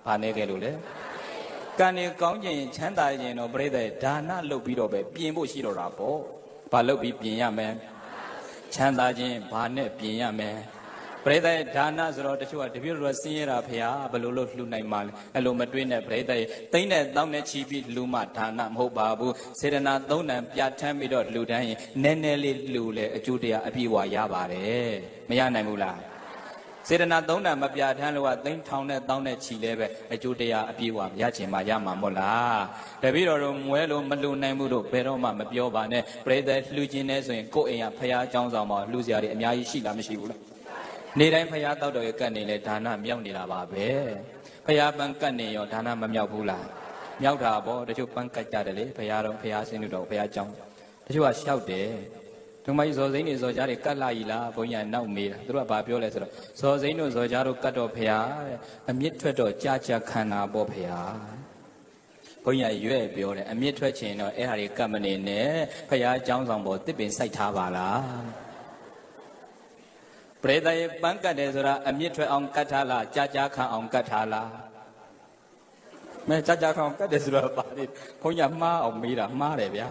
ာဘာနဲခဲလို့လဲကံနေကောင်းခြင်းချမ်းသာခြင်းတော့ပြိတ္တဒါနလုပ်ပြီးတော့ပဲပြင်ဖို့ရှိတော့တာပေါ့ဘာလုပ်ပြီးပြင်ရမယ်ချမ်းသာခြင်းဘာနဲ့ပြင်ရမယ်ပြိတ္တဒါနဆိုတော့တချို့ကတပြည့်တော်ဆင်းရဲတာဖေဟာဘယ်လိုလုပ်လှူနိုင်မှာလဲအဲ့လိုမတွေးနဲ့ပြိတ္တသိမ့်နဲ့တောင်းနဲ့ချီပြီးလှူမှဒါနမဟုတ်ပါဘူးစေတနာသုံးတန်ပြဋ္ဌာန်းပြီးတော့လှူတိုင်းရင်နည်းနည်းလေးလှူလဲအကျိုးတရားအပြည့်အဝရပါတယ်မရနိုင်ဘူးလားစေတနာသုံးတန်မပြဋ္ဌာန်းလို့ကသိန်းထောင်နဲ့တောင်းနဲ့ချီလဲပဲအကျိုးတရားအပြည့်အဝရချင်မှရမှာမဟုတ်လားတပည့်တော်တို့မွဲလို့မလှူနိုင်ဘူးတို့ဘယ်တော့မှမပြောပါနဲ့ပြိတ္တလှူခြင်းနဲ့ဆိုရင်ကိုယ့်အိမ်ကဖရာเจ้าဆောင်မှာလှူစရာတွေအများကြီးရှိလားမရှိဘူးလားနေတိုင်းဖရာတောက်တော်ရကတ်နေလဲဒါနမြောက်နေတာပါပဲဖရာပန်းကတ်နေရောဒါနမမြောက်ဘူးလားမြောက်တာပေါ့တချို့ပန်းကတ်ကြတယ်လေဖရာတော်ဖရာဆင်းလို့တော့ဖရာเจ้าတချို့ကလျှောက်တယ်ဒီမကြီးဇော်စိမ့်နေဇော်ကြားတွေကတ်လာကြီးလားဘုန်းကြီးကနောက်မေးတာသူတို့ကဘာပြောလဲဆိုတော့ဇော်စိမ့်တို့ဇော်ကြားတို့ကတ်တော်ဖရာတဲ့အမြင့်ထွက်တော့ကြာကြာခံတာပေါ့ဖရာ ဘုန်းကြီးရွဲ့ပြောတယ်အမြင့်ထွက်ချင်တော့အဲ့ဟာတွေကပ်မနေနဲ့ဖရာเจ้าဆောင်ပေါ်တစ်ပင်စိုက်ထားပါလားပရိသတ်ရဲ့ပန်းကတ်တယ်ဆိုတာအမြင့်ထွက်အောင်ကတ်ထားလားကြာကြာခံအောင်ကတ်ထားလားမဲကြာကြာခံအောင်ကတ်တယ်ဆိုတော့ပါလေဘုန်းကြီးမှားအောင်မေးတာမှားတယ်ဗျာ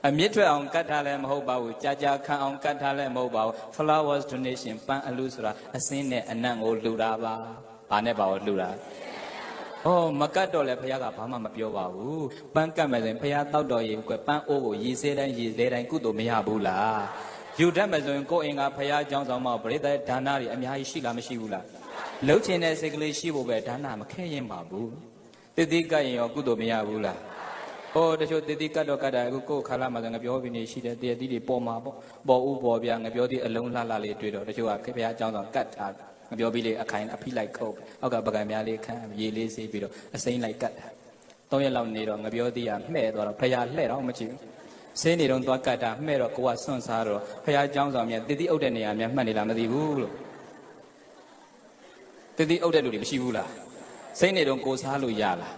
အမြင့်ထွက်အောင်ကတ်ထားလည်းမဟုတ်ပါဘူးကြာကြာခံအောင်ကတ်ထားလည်းမဟုတ်ပါဘူး flowers donation ပန်းအလူဆိုတာအစင်းနဲ့အနံ့ကိုလှူတာပါဘာနဲ့ပါလို့လှူတာမကတ်တော့လေဖခင်ကဘာမှမပြောပါဘူးပန်းကတ်မယ်ဆိုရင်ဖခင်တောက်တော်ရေကွပန်းအိုးကိုရေစေးတိုင်းရေစေးတိုင်းကုသိုလ်မရဘူးလားယူတတ်မယ်ဆိုရင်ကိုယ်အင်ကဖခင်အကြောင်းဆောင်မပရိသတ်ဒါနတွေအများကြီးရှိလားမရှိဘူးလားလှုပ်ချင်တဲ့စိတ်ကလေးရှိဖို့ပဲဒါနမခဲရင်ပါဘူးတတိကတ်ရင်ရောကုသိုလ်မရဘူးလားတချို့တတိကတ်တော့ကတ်တာအခုကိုယ်ခါလာမှဆိုငပြောပြီးနေရှိတယ်တရတိတွေပေါ်မှာပေါ့ဥပေါ်ပြငပြောသည်အလုံးလှလှလေးတွေ့တော့တချို့ကဖခင်အကြောင်းဆောင်ကတ်ထားငပြောပြီးလေအခိုင်အဖိလိုက်ခုတ်အောက်ကပကံများလေးခမ်းရေလေးဆေးပြီးတော့အစိမ့်လိုက်ကတ်တာ3ရက်လောက်နေတော့ငပြောသည်ကမှဲ့သွားတော့ဖခင်လှဲ့တော့မကြည့်ဘူးဆေးနေတော့သွားကတ်တာမှဲ့တော့ကိုကစွန့်စားတော့ဖခင်အကြောင်းဆောင်မြတ်တတိအုပ်တဲ့နေရာများမှတ်နေလားမသိဘူးလို့တတိအုပ်တဲ့လူတွေမရှိဘူးလားစိမ့်နေတော့ကိုစားလို့ရလား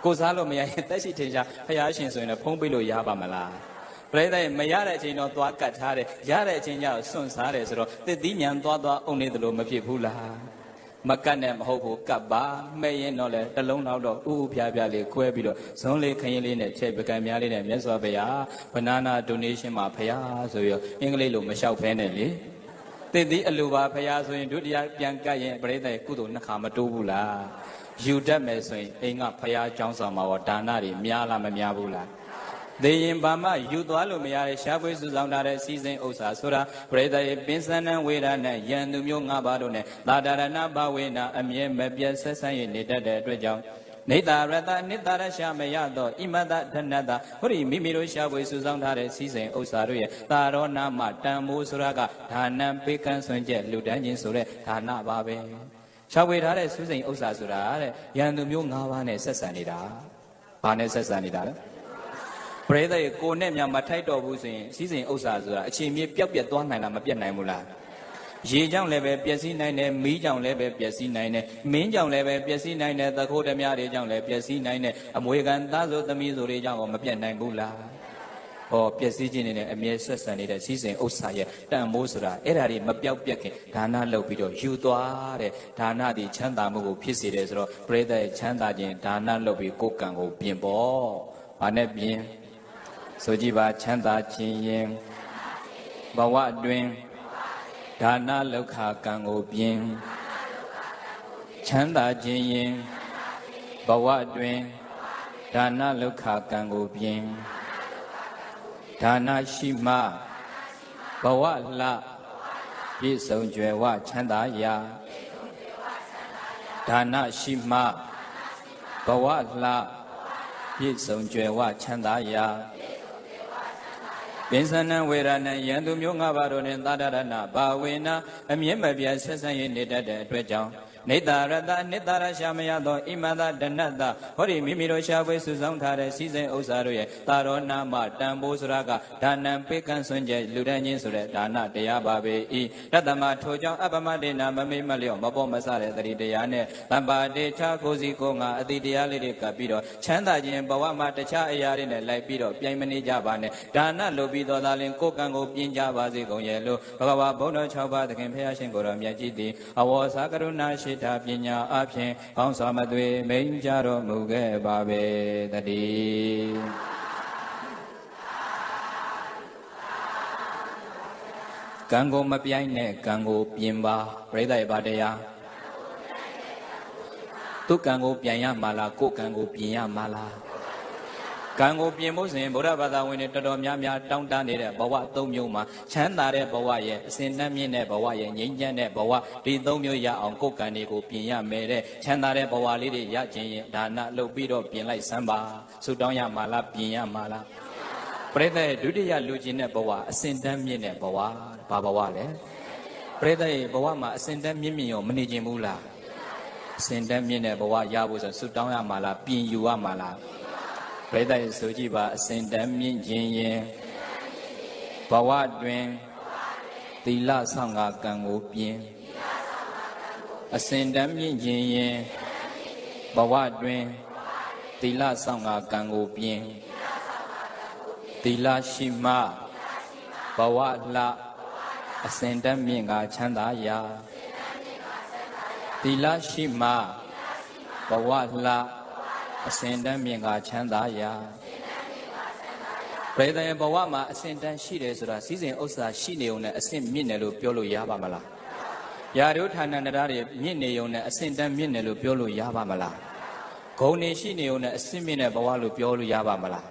ကိုစားလို့မရရင်တက်ရှိထင်ရှားဖခင်ရှင်ဆိုရင်တော့ဖုံးပေးလို့ရပါမလားပရိသတ်မရတဲ့အချိန်တော့သွားကတ်ထားတယ်ရတဲ့အချိန်ကျတော့စွန့်စားတယ်ဆိုတော့တစ်သီးမြန်သွားအုံနေသလိုမဖြစ်ဘူးလားမကတ်နဲ့မဟုတ်ဘူးကတ်ပါမဲ့ရင်တော့လေတစ်လုံးတော့ဥဥပြပြလေးခွဲပြီးတော့ဇွန်းလေးခရင်လေးနဲ့ချက်ပကံများလေးနဲ့မြတ်စွာဘုရားဘနာနာ donation မှာဘုရားဆိုရအင်္ဂလိပ်လိုမလျှောက်ဖဲနဲ့လေတစ်သီးအလိုပါဘုရားဆိုရင်ဒုတိယပြန်ကတ်ရင်ပရိသတ်ကုသိုလ်နှစ်ခါမတိုးဘူးလားယူတတ်မယ်ဆိုရင်အိမ်ကဘုရားကျောင်းဆောင်မှာဒါနတွေများလားမများဘူးလားသေရင်ဘာမှယူသွားလို့မရတဲ့ရှားပွေးစုဆောင်ထားတဲ့စီစဉ်ဥစ္စာဆိုတာပရိသတ်ရဲ့ပင်စဏံဝေဒနာယံသူမျိုး၅ပါးတို့နဲ့သာဒရဏဘဝေနာအမြဲမပြတ်ဆက်ဆံရနေတတ်တဲ့အတွက်ကြောင့်နေတရတနိတရရှာမရသောဣမတဓနတဟောဒီမိမိတို့ရှားပွေးစုဆောင်ထားတဲ့စီစဉ်ဥစ္စာတို့ရဲ့သာရောနာမတန်မိုးဆိုတာကဒါနံပေကံဆွင့်ချက်လူတန်းချင်းဆိုတဲ့ဒါနပါပဲရှားပွေထားတဲ့စုစဉ်ဥစ္စာဆိုတာတဲ့ယံသူမျိုး၅ပါးနဲ့ဆက်ဆံနေတာဘာနဲ့ဆက်ဆံနေတာလဲပရိသတ်ကိုနဲ့များမထိုက်တော့ဘူးဆိုရင်စီးစိမ်ဥစ္စာဆိုတာအချိန်မြေပျောက်ပြတ်သွားနိုင်လားမပြတ်နိုင်ဘူးလားရေကြောင့်လည်းပဲပျက်စီးနိုင်တယ်မီးကြောင့်လည်းပဲပျက်စီးနိုင်တယ်မင်းကြောင့်လည်းပဲပျက်စီးနိုင်တယ်သခိုးဓမြတွေကြောင့်လည်းပျက်စီးနိုင်တယ်အမွေခံသားဆိုသမီးဆိုတွေကြောင့်မပြတ်နိုင်ဘူးလားပျက်စီးခြင်းနဲ့အမြဲဆက်ဆံနေတဲ့စီးစိမ်ဥစ္စာရဲ့တန်မိုးဆိုတာအဲ့ဒါတွေမပျောက်ပြတ်ခင်ဒါနလုပ်ပြီးတော့ယူသွားတဲ့ဒါနဒီချမ်းသာမှုကိုဖြစ်စေတယ်ဆိုတော့ပရိသတ်ရဲ့ချမ်းသာခြင်းဒါနလုပ်ပြီးကိုယ်ကံကိုပြင်ပေါ့ဘာနဲ့ပြင်ဆိုကြည်ပါချမ်းသာခြင်းရင်ဘဝအတွင်းဒါနလောက်ခကံကိုပြင်ချမ်းသာခြင်းရင်ဘဝအတွင်းဒါနလောက်ခကံကိုပြင်ဒါနရှိမှဘဝလှပြည့်စုံကြွယ်ဝချမ်းသာရာဒါနရှိမှဘဝလှပြည့်စုံကြွယ်ဝချမ်းသာရာပင်စဏံဝေရဏံယံသူမျိုး၅ပါးတို့နှင့်သာဒရဏဘာဝေနာအမြင့်မပြတ်ဆက်ဆံရနေတတ်တဲ့အတွက်ကြောင့်နေတရတနိတရရှာမရသောဣမတဒနတဟောဒီမိမိတို့ရှားပွေစုဆောင်ထားတဲ့စီစဉ်ဥစ္စာတို့ရဲ့သာရောနာမတန်ဖိုးဆိုတာကဒါနံပေကံဆွင့်ကျလူတန်းချင်းဆိုတဲ့ဒါနတရားပါပဲဤတတမထိုကြောင့်အပမတေနာမမေ့မလျော့မပေါ်မဆတဲ့တတိတရားနဲ့တမ္ပါတေချကိုစီကိုငါအတိတရားလေးတွေကပ်ပြီးတော့ချမ်းသာခြင်းဘဝမှာတခြားအရာတွေနဲ့လိုက်ပြီးတော့ပြိုင်မနေကြပါနဲ့ဒါနလုပ်ပြီးတော့သာလင်ကိုယ်ကံကိုပြင်ကြပါစေကုန်ရဲ့လို့ဘဂဝါဘုန်းတော်6ပါးသခင်ဖျားရှင်ကိုယ်တော်မြတ်ကြီးသည်အဝေါ်စာကရုဏာရှိတာပညာအဖြင့်ကောင်းစွာမသွေမိန်ကြတော်မူခဲ့ပါပေတည်းကံကိုမပြိုင်နဲ့ကံကိုပြင်ပါပရိသတ်ရဲ့ဗတရားသူကံကိုပြန်ရမှာလားကိုယ်ကံကိုပြင်ရမှာလားကံကိုပြင်ဖို့ဆိုရင်ဗုဒ္ဓဘာသာဝင်တွေတော်တော်များများတောင်းတနေတဲ့ဘဝ၃မျိုးမှာချမ်းသာတဲ့ဘဝရဲ့အစဉ်တန်းမြင့်တဲ့ဘဝရဲ့ငြိမ်းချမ်းတဲ့ဘဝဒီ၃မျိုးရအောင်ကိုယ်ကံတွေကိုပြင်ရမယ်တဲ့ချမ်းသာတဲ့ဘဝလေးတွေရခြင်းရင်ဒါနလုပ်ပြီးတော့ပြင်လိုက်စမ်းပါဆုတောင်းရမှာလားပြင်ရမှာလားပရိသတ်ရဲ့ဒုတိယလူချင်းတဲ့ဘဝအစဉ်တန်းမြင့်တဲ့ဘဝဘာဘဝလဲပရိသတ်ရဲ့ဘဝမှာအစဉ်တန်းမြင့်ရောမနေခြင်းဘူးလားအစဉ်တန်းမြင့်တဲ့ဘဝရဖို့ဆိုဆုတောင်းရမှာလားပြင်ယူရမှာလားပရိသတ်ဆိုကြည့်ပါအစဉ်တန်းမြင့်ခြင်းရင်ဘဝတွင်သီလဆောင်ငါကံကိုပြင်အစဉ်တန်းမြင့်ခြင်းရင်ဘဝတွင် သီလဆောင်ငါကံကိုပြင်းသီလရှိမှဘဝလှအစဉ်တမြင့်ကချမ်းသာရာသီလရှိမှဘဝလှအစဉ်တမြင့်ကချမ်းသာရာပရိသတ်ရဲ့ဘဝမှာအစဉ်တန်းရှိတယ်ဆိုတာစီစဉ်ဥစ္စာရှိနေုံနဲ့အစဉ်မြင့်တယ်လို့ပြောလို့ရပါမလားယာတို့ဌာနတရားတွေမြင့်နေုံနဲ့အစဉ်တန်းမြင့်တယ်လို့ပြောလို့ရပါမလားဂုဏ်နေရှိနေုံနဲ့အစဉ်မြင့်တဲ့ဘဝလို့ပြောလို့ရပါမလား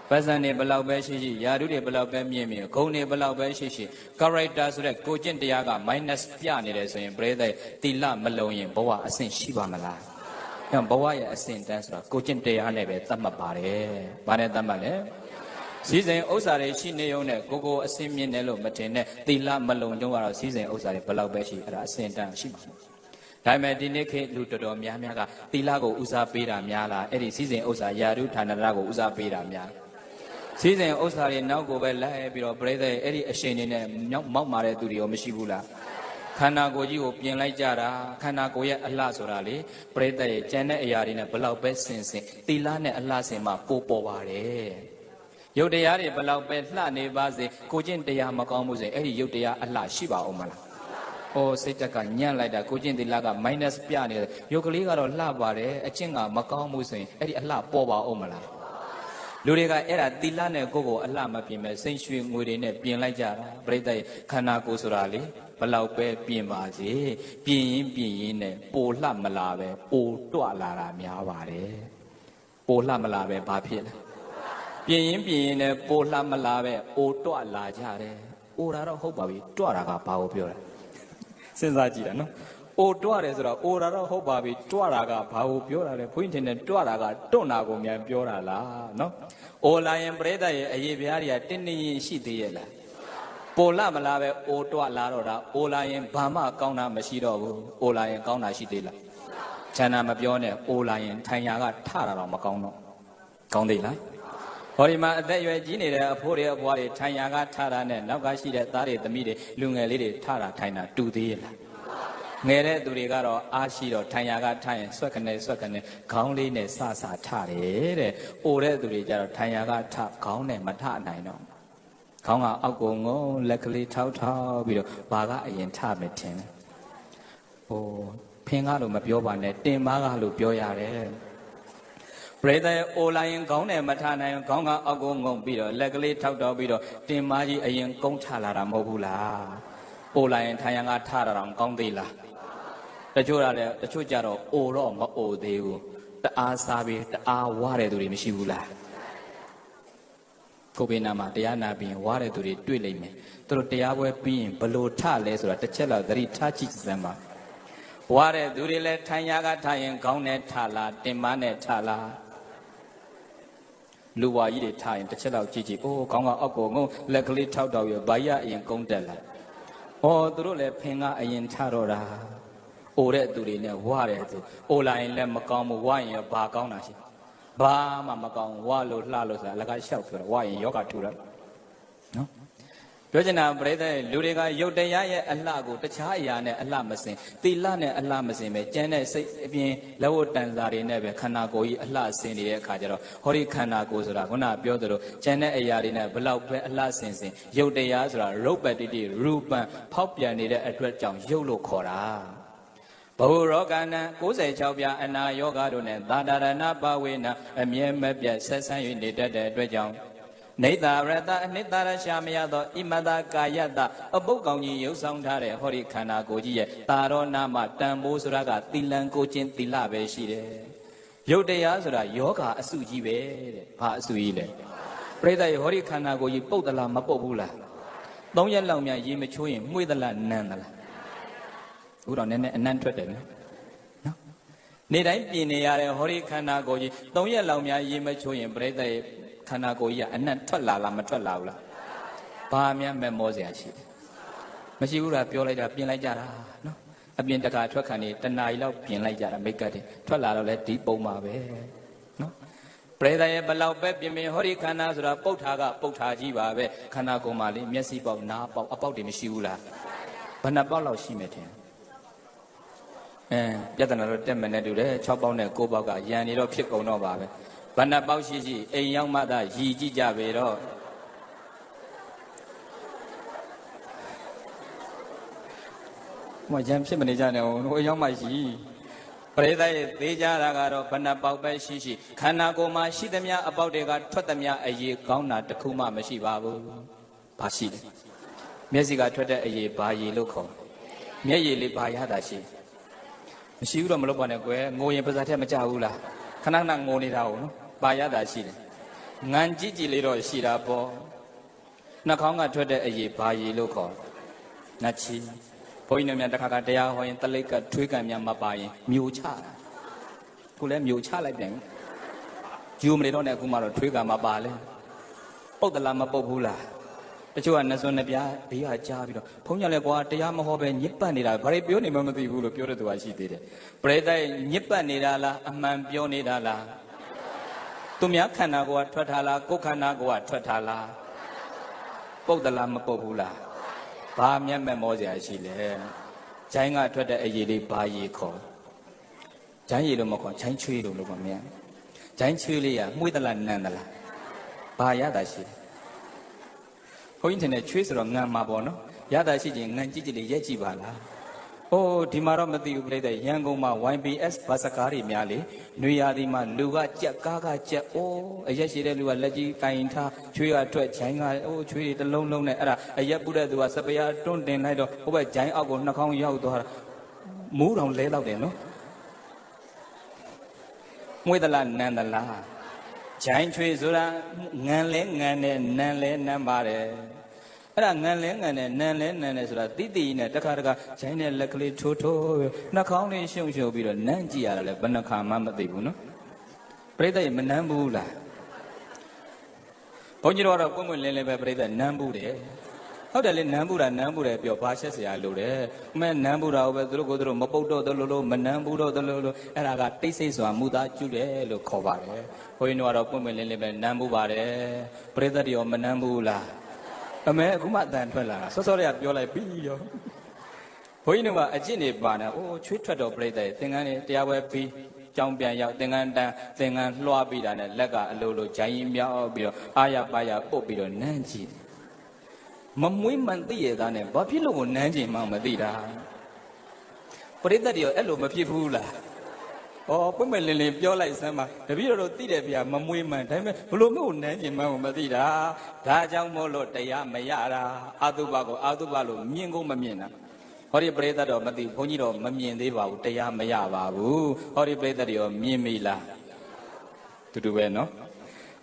ပတ်စံနေဘလောက်ပဲရှိရှိယာတို့တွေဘလောက်ပဲမြင့်မြင့်ဂုဏ်နေဘလောက်ပဲရှိရှိ character ဆိုတဲ့ကိုကျင့်တရားက minus ပြနေတယ်ဆိုရင်ပရိသတ်သီလမလုံရင်ဘဝအစဉ်ရှိပါမလားအဲဘဝရဲ့အစဉ်တန်းဆိုတာကိုကျင့်တရားနဲ့ပဲသတ်မှတ်ပါတယ်။ဘာနဲ့သတ်မှတ်လဲ။စီစဉ်ဥစ္စာတွေရှိနေုံနဲ့ကိုအစဉ်မြင့်တယ်လို့မတင်နဲ့သီလမလုံကြုံကတော့စီစဉ်ဥစ္စာတွေဘလောက်ပဲရှိအဲ့ဒါအစဉ်တန်းရှိပါမယ်။ဒါပေမဲ့ဒီနေ့ခေတ်လူတော်တော်များများကသီလကိုဦးစားပေးတာများလားအဲ့ဒီစီစဉ်ဥစ္စာယာရုဌာနရကိုဦးစားပေးတာများစီစဉ်ဥစ္စာတွေနောက်ကိုပဲလိုက်ပြီးတော့ပြိဿရဲ့အဲ့ဒီအရှင်နေနဲ့မောက်မာတဲ့သူတွေရောမရှိဘူးလားခန္ဓာကိုယ်ကြီးကိုပြင်လိုက်ကြတာခန္ဓာကိုယ်ရဲ့အလှဆိုတာလေပြိဿရဲ့ကျန်တဲ့အရာတွေနဲ့ဘလောက်ပဲဆင်သီလနဲ့အလှဆင်မှပိုပေါ်ပါတယ်ရုပ်တရားတွေဘလောက်ပဲလှနေပါစေကိုကျင့်တရားမကောင်းဘူးဆိုရင်အဲ့ဒီရုပ်တရားအလှရှိပါအောင်မလား။အော်စိတ်တက်ကညံ့လိုက်တာကိုကျင့်သီလက minus ပြနေတယ်ရုပ်ကလေးကတော့လှပါတယ်အကျင့်ကမကောင်းဘူးဆိုရင်အဲ့ဒီအလှပေါ်ပါအောင်မလား။လူတွေကအဲ့ဒါသီလနဲ့ကိုယ်အလှမပြင်မဲ့စိတ်ရွှေငွေတွေနဲ့ပြင်လိုက်ကြတာပြိဿရဲ့ခန္ဓာကိုယ်ဆိုတာလေဘလောက်ပဲပြင်ပါစေပြင်ရင်နဲ့ပိုလှမလာပဲပိုတွလာတာများပါတယ်။ပိုလှမလာပဲဘာဖြစ်လဲ။ပြင်ရင်နဲ့ပိုလှမလာပဲအိုတွလာကြတယ်။အိုတာတော့ဟုတ်ပါပြီတွတာကဘာကိုပြောလဲ။စဉ်းစားကြည့်တာနော်။အိုတွတယ်ဆိုတော့အိုတာတော့ဟုတ်ပါပြီတွတာကဘာကိုပြောတာလဲ။ဘုန်းကြီးထင်တယ်တွတာကတွန့်တာကိုများပြောတာလားနော်။အိုလာရင်ပြိဿရဲ့အရေးပြားတွေကတင်းနေရင်ရှိသေးရဲ့လား။ပိုလှမလာပဲအိုတွလာတော့တာအိုလာရင်ဘာမှကောင်းတာမရှိတော့ဘူး။အိုလာရင်ကောင်းတာရှိသေးလား။ခြံတာမပြောနဲ့အိုလာရင်ထိုင်ရာကထတာတော့မကောင်းတော့။ကောင်းသေးလား။ဟောဒီမှာအသက်ရွယ်ကြီးနေတဲ့အဖိုးတွေအဘွားတွေထိုင်ရာကထတာနဲ့နောက်ကရှိတဲ့သားတွေသမီးတွေလူငယ်လေးတွေထတာထိုင်တာတူသေးရဲ့လားငယ်တဲ့သူတွေကတော့အားရှိတော့ထိုင်ရာကထရင်ဆွက်ကနေခေါင်းလေးနဲ့စထတယ်တဲ့အိုတဲ့သူတွေကြတော့ထိုင်ရာကထခေါင်းနဲ့မထနိုင်တော့ခေါင်းကအောက်ကိုငုံလက်ကလေးထောက်ပြီးတော့ဘာကအရင်ထမယ်ထင်ဟိုဖင်ကားလို့မပြောပါနဲ့တင်မားကားလို့ပြောရတယ်ပရိသတ်အိုလာရင်ခေါင်းနဲ့မထနိုင်ခေါင်းကအောက်ကိုငုံပြီးတော့လက်ကလေးထောက်တော့ပြီးတော့တင်မားကြီးအရင်ကုန်းချလာတာမဟုတ်ဘူးလားအိုလာရင်ထိုင်ရန်ကထတာတော့ကောင်းသေးလားတချို့ကြတော့အိုတော့မအိုသေးဘူးတအားစားပြီးတအားဝါတဲ့သူတွေမရှိဘူးလားကိုဘေးနာမှာတရားနာပြီးဝါတဲ့သူတွေတွေ့လိမ့်မယ်သူတို့တရားပွဲပြီးရင်ဘလို့ထလဲဆိုတာတစ်ချက်လောက်သတိထားကြည့်စမ်းပါဝါတဲ့သူတွေလည်းထိုင်ရကထရင်ခေါင်းနဲ့ထလားတင်မနဲ့ထလားလူဝါကြီးတွေထရင်တစ်ချက်လောက်ကြည့်အိုးခေါင်းကအောက်ကိုငုံလက်ကလေးထောက်တော့ရဘာရအရင်ကုန်းတက်လာဩသူတို့လည်းဖင်ကအရင်ထတော့တာအိုတဲ့သူတွေနဲ့ဝါတဲ့သူအိုလာရင်လည်းမကောင်းဘူးဝါရင်ဘာကောင်းတာရှိဘာမှမကောင်းဝါလို့လှလို့ဆိုတာအလကားလျှောက်ပြောတာဝါရင်ယောဂထူတာနော်ပြောချင်တာပြိဿလူတွေကရုပ်တရားရဲ့အလှကိုတခြားအရာနဲ့အလှမစင်သီလနဲ့အလှမစင်ပဲကျန်တဲ့စိတ်အပြင်လက်ဝတ်တန်စာတွေနဲ့ပဲခန္ဓာကိုယ်ကြီးအလှစင်နေတဲ့အခါကျတော့ဟောဒီခန္ဓာကိုယ်ဆိုတာခုနပြောသလိုကျန်တဲ့အရာတွေနဲ့ဘလောက်ပဲအလှစင်ရုပ်တရားဆိုတာရုပ်ပတ္တိရူပံဖောက်ပြန်နေတဲ့အတွက်ကြောင့်ရုပ်လို့ခေါ်တာဘဝရောဂနံ96ပြအနာယောဂတို့နဲ့သာဒရဏပဝေနအမြဲမပြတ်ဆက်ဆံ၍နေတတ်တဲ့အတွက်ကြောင့်နေတရတအနိတရရှာမရသောဣမတကာယတအပုတ်ကောင်ကြီးရုပ်ဆောင်ထားတဲ့ဟောဒီခန္ဓာကိုယ်ကြီးရဲ့တာရောနာမတန်ဖိုးဆိုတာကသီလံကိုချင်းသီလပဲရှိတယ်ရုပ်တရားဆိုတာယောဂအစုကြီးပဲတဲ့ဘာအစုကြီးလဲပြိဿရဲ့ဟောဒီခန္ဓာကိုယ်ကြီးပုတ်သလားမပုတ်ဘူးလား3ရက်လောက်များရေမချိုးရင်မှွေးသလားနန်းသလားဥတော်နည်းနည်းအနံ့ထွက်တယ်နော်နေတိုင်းပြင်နေရတဲ့ဟောဒီခန္ဓာကိုယ်ကြီး3ရက်လောက်များရေမချိုးရင်ပြိဿရဲ့ခန္ဓာကိုယ်ကြီးကအနံ့ထွက်လာလားမထွက်လာဘူးလားဘာများမဲ့မောစရာရှိမရှိဘူးလားပြောလိုက်တာပြင်လိုက်ကြတာနော်အပြင်တကာထွက်ခံနေတနာရီလောက်ပြင်လိုက်ကြတာမိတ်ကတ်တွေထွက်လာတော့လဲဒီပုံပါပဲနော်ပြိဿရဲ့ဘလောက်ပဲပြင်ဟောဒီခန္ဓာဆိုတာပုတ်ထာကပုတ်ထာကြီးပါပဲခန္ဓာကိုယ်မှာလေမျက်စိပေါက်နားပေါက်အပေါက်တွေမရှိဘူးလားဘယ်နှပေါက်လောက်ရှိမယ်ထင် ပြဿနာတော့တက်မနဲ့တူတယ်6ပေါက်နဲ့9ပေါက်ကရန်နေတော့ဖြစ်ကုန်တော့ပါပဲဘဏ္ဍပေါက်ရှိအိမ်ရောက်မှသာရည်ကြည့်ကြပေတော့မရန်ဖြစ်မနေကြနဲ့ဟိုအိမ်ရောက်မှရည်ပရိသတ်ရဲ့သေးကြတာကတော့ဘဏ္ဍပေါက်ပဲရှိခန္ဓာကိုယ်မှာရှိသမျှအပေါက်တွေကထွက်သမျှအရေးကောင်းတာတစ်ခုမှမရှိပါဘူးဘာရှိလဲမျက်စိကထွက်တဲ့အရေးဘာရည်လို့ခေါ်မျက်ရည်လေးဘာရတာရှိမရှိဘူးတော့မလုပ်ပါနဲ့ကွယ်ငိုရင်ပါးစပ်ထက်မကြဘူးလားခဏခဏငိုနေတာဟုတ်နော်ဘာရတာရှိတယ်ငံကြည့်ကြည့်လေးတော့ရှိတာပေါ့နှာခေါင်းကထွက်တဲ့အရေးဘာရည်လို့ခေါ်နှချီဘုန်းကြီးတို့များတစ်ခါကတရားဟောရင်တလိပ်ကထွေးကံများမပါရင်မျိုးချတာခုလည်းမျိုးချလိုက်ပြန်ယူမနေတော့နဲ့အခုမှတော့ထွေးကံမပါလဲပုတ်တလားမပုတ်ဘူးလားတချို့ကနှစွန်းနှပြဘေးကကြားပြီးတော့ဘုန်းကြီးလည်းကွာတရားမဟောပဲညစ်ပတ်နေတာဘာတွေပြောနေမှမသိဘူးလို့ပြောတဲ့သူကရှိသေးတယ်ပရိသတ်ညစ်ပတ်နေတာလားအမှန်ပြောနေတာလားသူများခန္ဓာကိုယ်ကထွက်ထားလားကိုယ်ခန္ဓာကိုယ်ကထွက်ထားလားပုတ်တလားမပုတ်ဘူးလားဘာမျက်မှန်မောစရာရှိလဲဂျိုင်းကထွက်တဲ့အရည်လေးဘာရည်ခေါ်ဂျိုင်းရည်လို့မခေါ်ဂျိုင်းချွေးလို့မမြင်ဂျိုင်းချွေးလေးကမှုေးသလားနန်သလားဘာရတာရှိဘုန်းကြီးထင်တယ်ချွေးဆိုတော့ငံမှာပေါ့နော်ရတာရှိချင်းငံကြည့်ကြည့်လေးရက်ကြည့်ပါလားအိုးဒီမှာတော့မသိဘူးပြိတ္တရန်ကုန်မှာ YBS ဘတ်စကားတွေများလေနွေရာသီမှာလူကကြက်ကားကကြက်အိုးအရက်ရှိတဲ့လူကလက်ကြီးကင်ထားချွေးကထွက်ဂျိုင်းကအိုးချွေးတစ်လုံးလုံးနဲ့အဲ့ဒါအရက်ပုတဲ့သူကစပယ်တွန်းတင်လိုက်တော့ဟိုဘက်ဂျိုင်းအောက်ကိုနှာခေါင်းရောက်သွားတာမူးတောင်လဲတော့တယ်နော်ငွေသလားနန်သလားဂျိုင်းချွေးဆိုတာငံလဲငံနဲ့နန်လဲနန်ပါတယ်အဲ့ဒါငံလဲငံနဲ့နန်လဲနန်နဲ့ဆိုတာတိတိနဲ့တခါတခါဂျိုင်းနဲ့လက်ကလေးထိုးထိုးနှာခေါင်းလေးရှုံရှုံပြီးတော့နန်းကြည့်ရတာလဲဘယ်နှခါမှမသိဘူးနော်ပြိဿရေမနန်းဘူးလားဘုန်းကြီးတို့ကတော့ပွင့်ပွင့်လင်းလင်းပဲပြိဿနန်းဘူးတယ်ဟုတ်တယ်လေနန်းဘူးတာနန်းဘူးတယ်ပြောဘာရှက်စရာလို့တယ်အမဲနန်းဘူးတာကိုပဲသူတို့ကိုသူတို့မပုတ်တော့သလိုလိုမနန်းဘူးတော့သလိုလိုအဲ့ဒါကတိတ်ဆိတ်စွာမူသားကျွတယ်လို့ခေါ်ပါတယ်ဘုန်းကြီးတို့ကတော့ပွင့်ပွင့်လင်းလင်းပဲနန်းဘူးပါတယ်ပြိဿတွေရောမနန်းဘူးလားအမဲအခုမှအတန်ထွက်လာတာစောစောလေးကပြောလိုက်ပြီးရောဘုန်းကြီးတို့ကအကျင့်နေပါနေအိုးချွေးထွက်တော်ပြိဿရဲ့သင်္ကန်းလေးတရားပွဲပြီးကြောင်းပြန်ရောက်သင်္ကန်းတန်းသင်္ကန်းလွှားပြီးတာနဲ့လက်ကအလိုလိုဂျိုင်းရင်မြောက်ပြီးတော့အာရပါရပုတ်ပြီးတော့နန်းကြည့်မမွေးမှန်သိရတာနဲ့ဘာဖြစ်လို့ကိုနန်းကြည့်မှမသိတာပရိသတ်တွေရောအဲ့လိုမဖြစ်ဘူးလားဩပွင့်ပွင့်လင်းလင်းပြောလိုက်စမ်းပါတပည့်တော်သိတယ်ဗျာမမွေးမှန်ဒါပေမဲ့ဘလို့မျိုးနန်းကြည့်မှမသိတာဒါကြောင့်မို့လို့တရားမရတာအာတုပကိုအာတုပလို့မြင်ကိုမမြင်တာဟောဒီပရိသတ်တော်မသိဘုန်းကြီးတော်မမြင်သေးပါဘူးတရားမရပါဘူးဟောဒီပရိသတ်တွေရောမြင်ပြီလားတူတူပဲနော်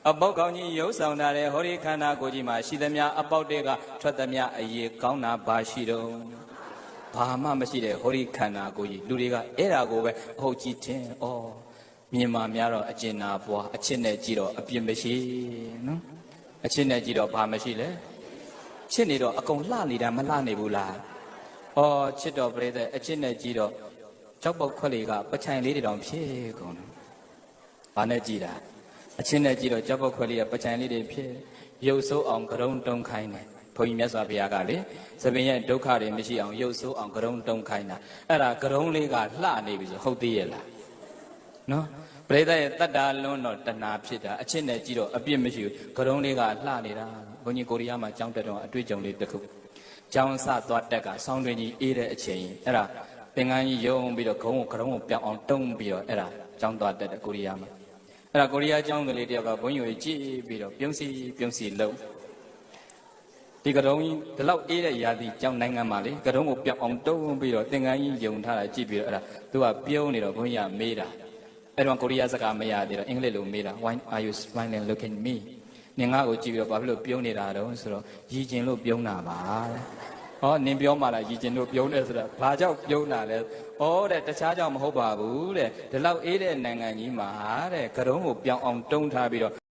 အပေါက်ကောင်းကြီးရုပ်ဆောင်တာလေဟောဒီခန္ဓာကိုယ်ကြီးမှာရှိသမျှအပေါက်တွေကထွက်သမျှအရေးကောင်းတာဘာရှိတော့ဘာမှမရှိတဲ့ဟောဒီခန္ဓာကိုယ်ကြီးလူတွေကအဲ့ဒါကိုပဲအဟုတ်ကြီးတင်ဩမြင်မှများတော့အကျဉ်းနာပွားအချစ်နဲ့ကြည့်တော့အပြစ်မရှိနော်အချစ်နဲ့ကြည့်တော့ဘာမရှိလဲချစ်နေတော့အကုန်လှနေတာမလှနေဘူးလားဩချစ်တော်ပြိတ္တအချစ်နဲ့ကြည့်တော့ကြောက်ပေါက်ခွက်လေးကပချိုင်လေးတွေတောင်ဖြစ်ကုန်တယ်ဘာနဲ့ကြည့်တာအချင်းနဲ့ကြည့်တော့ကြောက်ပေါက်ခွက်လေးကပချိုင်လေးတွေဖြစ်ရုပ်ဆိုးအောင်ကရုံတုံးခိုင်းတယ်ဘုန်းကြီးမြတ်စွာဘုရားကလေသပင်ရဲ့ဒုက္ခတွေမရှိအောင်ရုပ်ဆိုးအောင်ကရုံတုံးခိုင်းတာအဲ့ဒါကရုံလေးကလှနေပြီဆိုဟုတ်သေးရဲ့လားနော်ပရိသတ်ရဲ့တတ္တာလွန်းတော့တဏှာဖြစ်တာအချင်းနဲ့ကြည့်တော့အပြစ်မရှိဘူးကရုံလေးကလှနေတာဘုန်းကြီးကိုရီးယားမှာကျောင်းတက်တော့အတွေ့အကြုံလေးတစ်ခုကျောင်းစသွားတက်ကဆောင်းတွင်ကြီးအေးတဲ့အချိန်အဲ့ဒါသင်္ကန်းကြီးယုံပြီးတော့ဂုံးကိုကရုံကိုပြောင်းအောင်တုံးပြီးတော့အဲ့ဒါကျောင်းသွားတက်တဲ့ကိုရီးယားမှာအဲ့ဒါကိုရီးယားကျောင်းကလေးတယောက်ကဘုန်းကြီးကိုကြည့်ပြီးတော့ပြုံးစီလုံးဒီကတုံးကြီးဒီလောက်အေးတဲ့ရာသီကျောင်းနိုင်ငံမှာလေကတုံးကိုပြောင်းအောင်တုံးပြီးတော့သင်္ကန်းကြီးယုံထားတာကြည့်ပြီးတော့အဲ့ဒါသူကပြုံးနေတော့ဘုန်းကြီးကမေးတာအဲ့တော့ကိုရီးယားစကားမရသေးတော့အင်္ဂလိပ်လိုမေးတာ Why are you smiling looking at me နင်ငါ့ကိုကြည့်ပြီးတော့ဘာဖြစ်လို့ပြုံးနေတာတော့ဆိုတော့ရည်ကျင်လို့ပြုံးတာပါဟောနင်ပြောမှလားရည်ကျင်လို့ပြုံးတယ်ဆိုတာဘာကြောင့်ပြုံးတာလဲဩတဲ့တခြားကြောင့်မဟုတ်ပါဘူးတဲ့ဒီလောက်အေးတဲ့နိုင်ငံကြီးမှာတဲ့ကရုံးကိုပြောင်းအောင်တုံးထားပြီးတော့